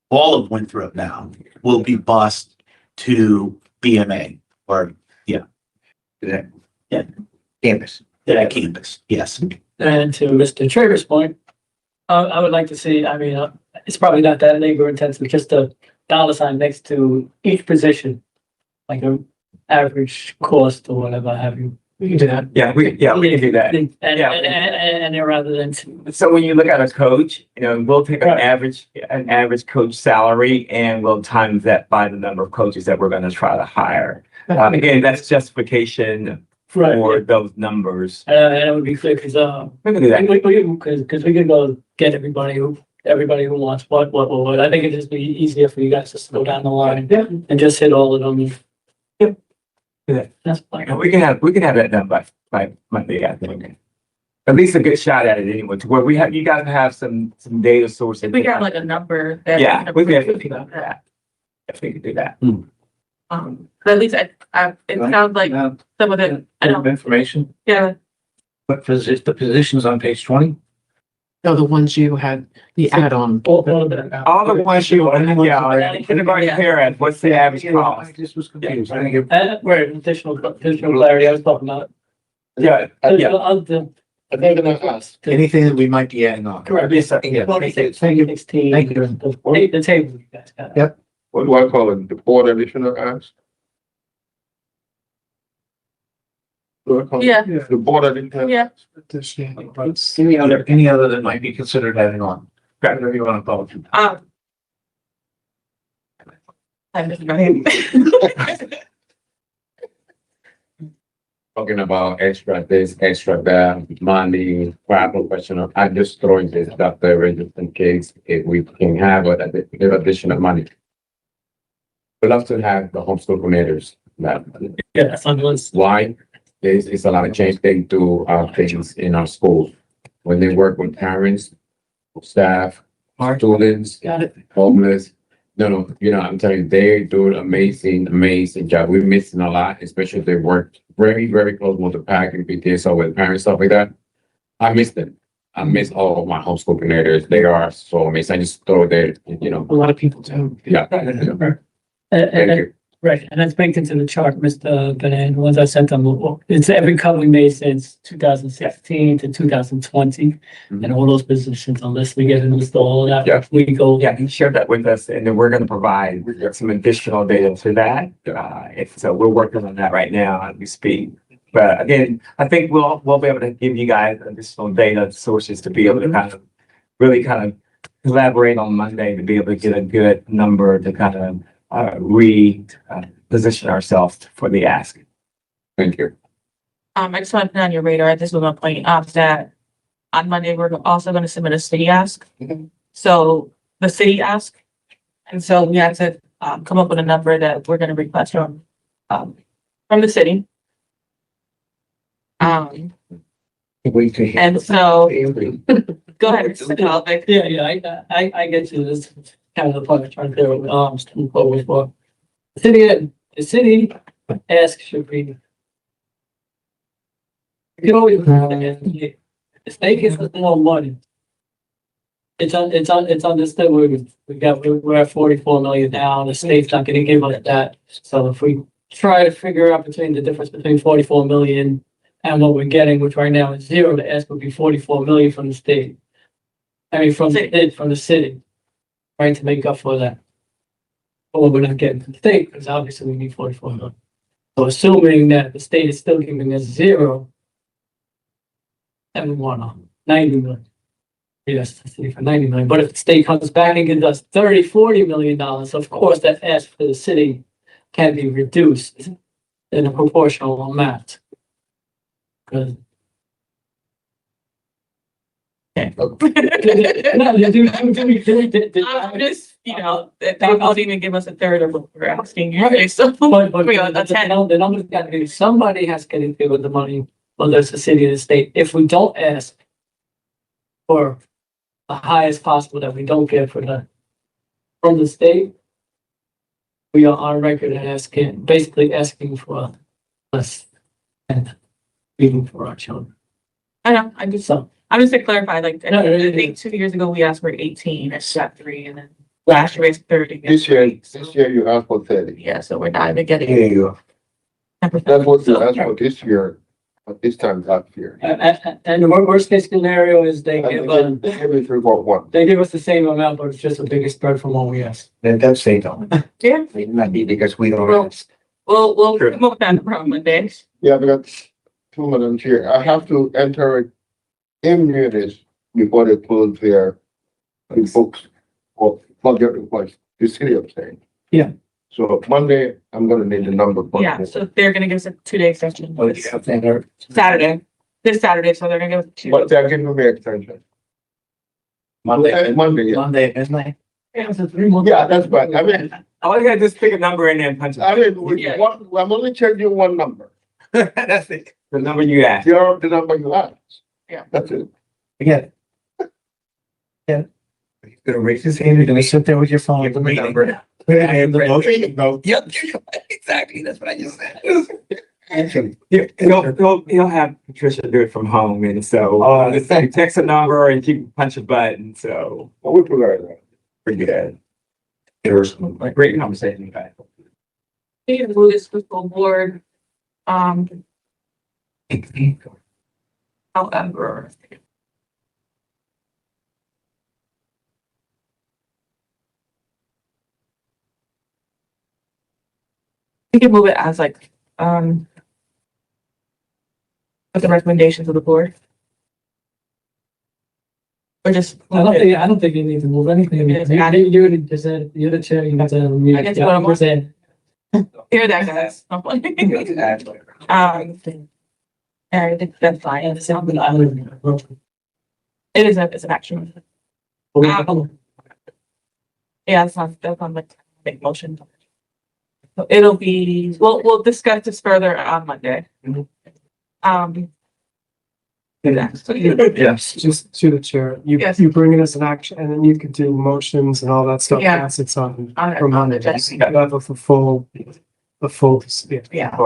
All of Winthrop now will be bused to BMA or, Campus. that campus, yes. And to Mr. Traver's point, I would like to see, I mean, it's probably not that labor intensive, just a dollar sign next to each position. Like a average cost or whatever have you. We can do that. Yeah, we can do that. And then rather than, So when you look at a coach, we'll take Right. an average coach salary and we'll times that by the number of coaches that we're gonna try to hire. Again, that's justification for right, those numbers. and it would be clear, cause, We can do that. Cause we could go get everybody who wants what. I think it'd just be easier for you guys to go down the line and just hit all of them. Yeah. That's fine. We can have that done by Monday, I think. At least a good shot at it anyway, to where you guys have some data sources. If we got like a number that. Yeah, we can do that. If we could do that. But at least it sounds like some of it, I don't, Information, yeah, but the positions on page 20? No, the ones you had, the add-on. All of it. All the ones kindergarten parents, what's the average cost? I just was confused. I think it- Right, additional clarity, I was talking about. Yeah, They're gonna ask. Anything that we might be adding on. Correct. Yes, sir. Yeah. 16, Thank you. the table you guys got. Yep. What do I call it? The board additional ask? What do I call it? yeah, The board additional. yeah. Additional bus. Any other that might be considered adding on? Whatever you want to call it. I'm just going. Talking about extra this, extra that, money, travel question, I'm just throwing this up there just in case if we can have additional money. We'd love to have the homeschool coordinators, that, Yeah, that's on the list. why? There's a lot of change they do, things in our schools. When they work with parents, staff, students, Got it. homeless. No, I'm telling you, they do an amazing job. We're missing a lot, especially if they work very, very close with the pack and PTSO with parents, stuff like that. I miss them. I miss all of my homeschool coordinators. They are so amazing. I just throw their, A lot of people do. yeah. Thank you. Right, and that's baked into the chart, Mr. Benet, the ones I sent them, it's every cut we made since 2016 to 2020. And all those positions on this, we get a list of all of Yeah. that, we go. Yeah, he shared that with us and then we're gonna provide some additional data to that. So we're working on that right now as we speak. But again, I think we'll be able to give you guys additional data sources to be able to kind of really kind of collaborate on Monday to be able to get a good number to kind of position ourselves for the ask. Thank you. I just want to put on your radar, this was my point, that on Monday, we're also gonna submit a city ask. So the city ask, and so we had to, come up with a number that we're gonna request from the city. And so, go ahead, Mr. Calvick. Yeah, I get you, this is kind of the part I'm trying to do, to forward for. The city ask should be. You can always, the state gives us more money. It's understood, we're at 44 million now, the state's not gonna give us that. So if we try to figure out the difference between 44 million and what we're getting, which right now is 0, the ask would be 44 million from the state. I mean, from the city, trying to make up for that. But what we're not getting from the state, because obviously we need 44 million. So assuming that the state is still giving us 0, and we want 90 million. Yes, the city for 90 million, but if the state comes back and gives us 30-40 million dollars, of course, that ask for the city can be reduced in a proportional amount. Because I'm just, they won't even give us a third of what we're asking you, so. But we got a 10. the numbers got to be, somebody has to get into with the money, whether it's the city or the state. If we don't ask for the highest possible that we don't get from the state. We are on record basically asking for less and even for our children. I know, I'm just to clarify, like, No, I think 2 years ago, we asked for 18, it's got 3, and then last year it's 30. This year you asked for 30. Yeah, so we're not even getting. There you go. 10%. That's what you asked for this year, but this time last year. And the worst case scenario is they give Every 3.1. they give us the same amount, but it's just a bigger spread from what we asked. Then that's say no. Yeah, It might be because we don't. Well- ask. we'll Sure. come up with that number on Monday. Yeah, we got 2 minutes here. I have to enter it in munis before they close their books or budget request, the city of saying. Yeah. So Monday, I'm gonna need the number. for Yeah, it. so they're gonna give us a 2-day extension. Oh, you have to enter. Saturday, this Saturday, so they're gonna give us 2. But they're giving me extension. Monday, Monday, yeah. Monday, isn't it? Yeah, it's a 3-month. Yeah, that's right. I mean, All you gotta just pick a number in there and punch I it. mean, Yeah. I'm only changing one number. That's it. The number you asked. You're the number you asked. Yeah. That's it. Again, He's gonna raise his hand and you're gonna sit there with your phone. give him a number. And the motion, go. Yep, exactly. That's what I just said. He'll have Patricia do it from home, and so, you text a number and you can punch a button, so. Well, we figured that. Pretty good. Like, great conversation, guys. We can move this fiscal board, however. We can move it as like, with the recommendations of the board. Or just. I don't think you need to move anything. You already presented, you're the chair, you got to. I guess what I'm- Present. Hear that, guys. I think that's fine. It is it's an action. Yeah, that's on like big motion. So it'll be, we'll discuss this further on Monday. Yes. Just to the chair, Yes. you bring it as an action and then you can do motions and all that stuff. Yeah. As it's on. On For Monday. the agenda. You have a full, Yeah.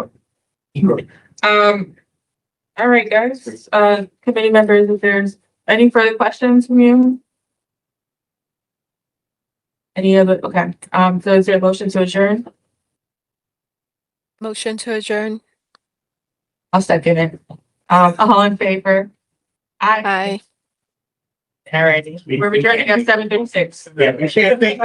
All right, guys, committee members, if there's any further questions from you? Any other, okay, so is there a motion to adjourn? Motion to adjourn. I'll second it. All in favor? Aye. Aye. All righty, we're returning at 7:36. Yeah, you can't think.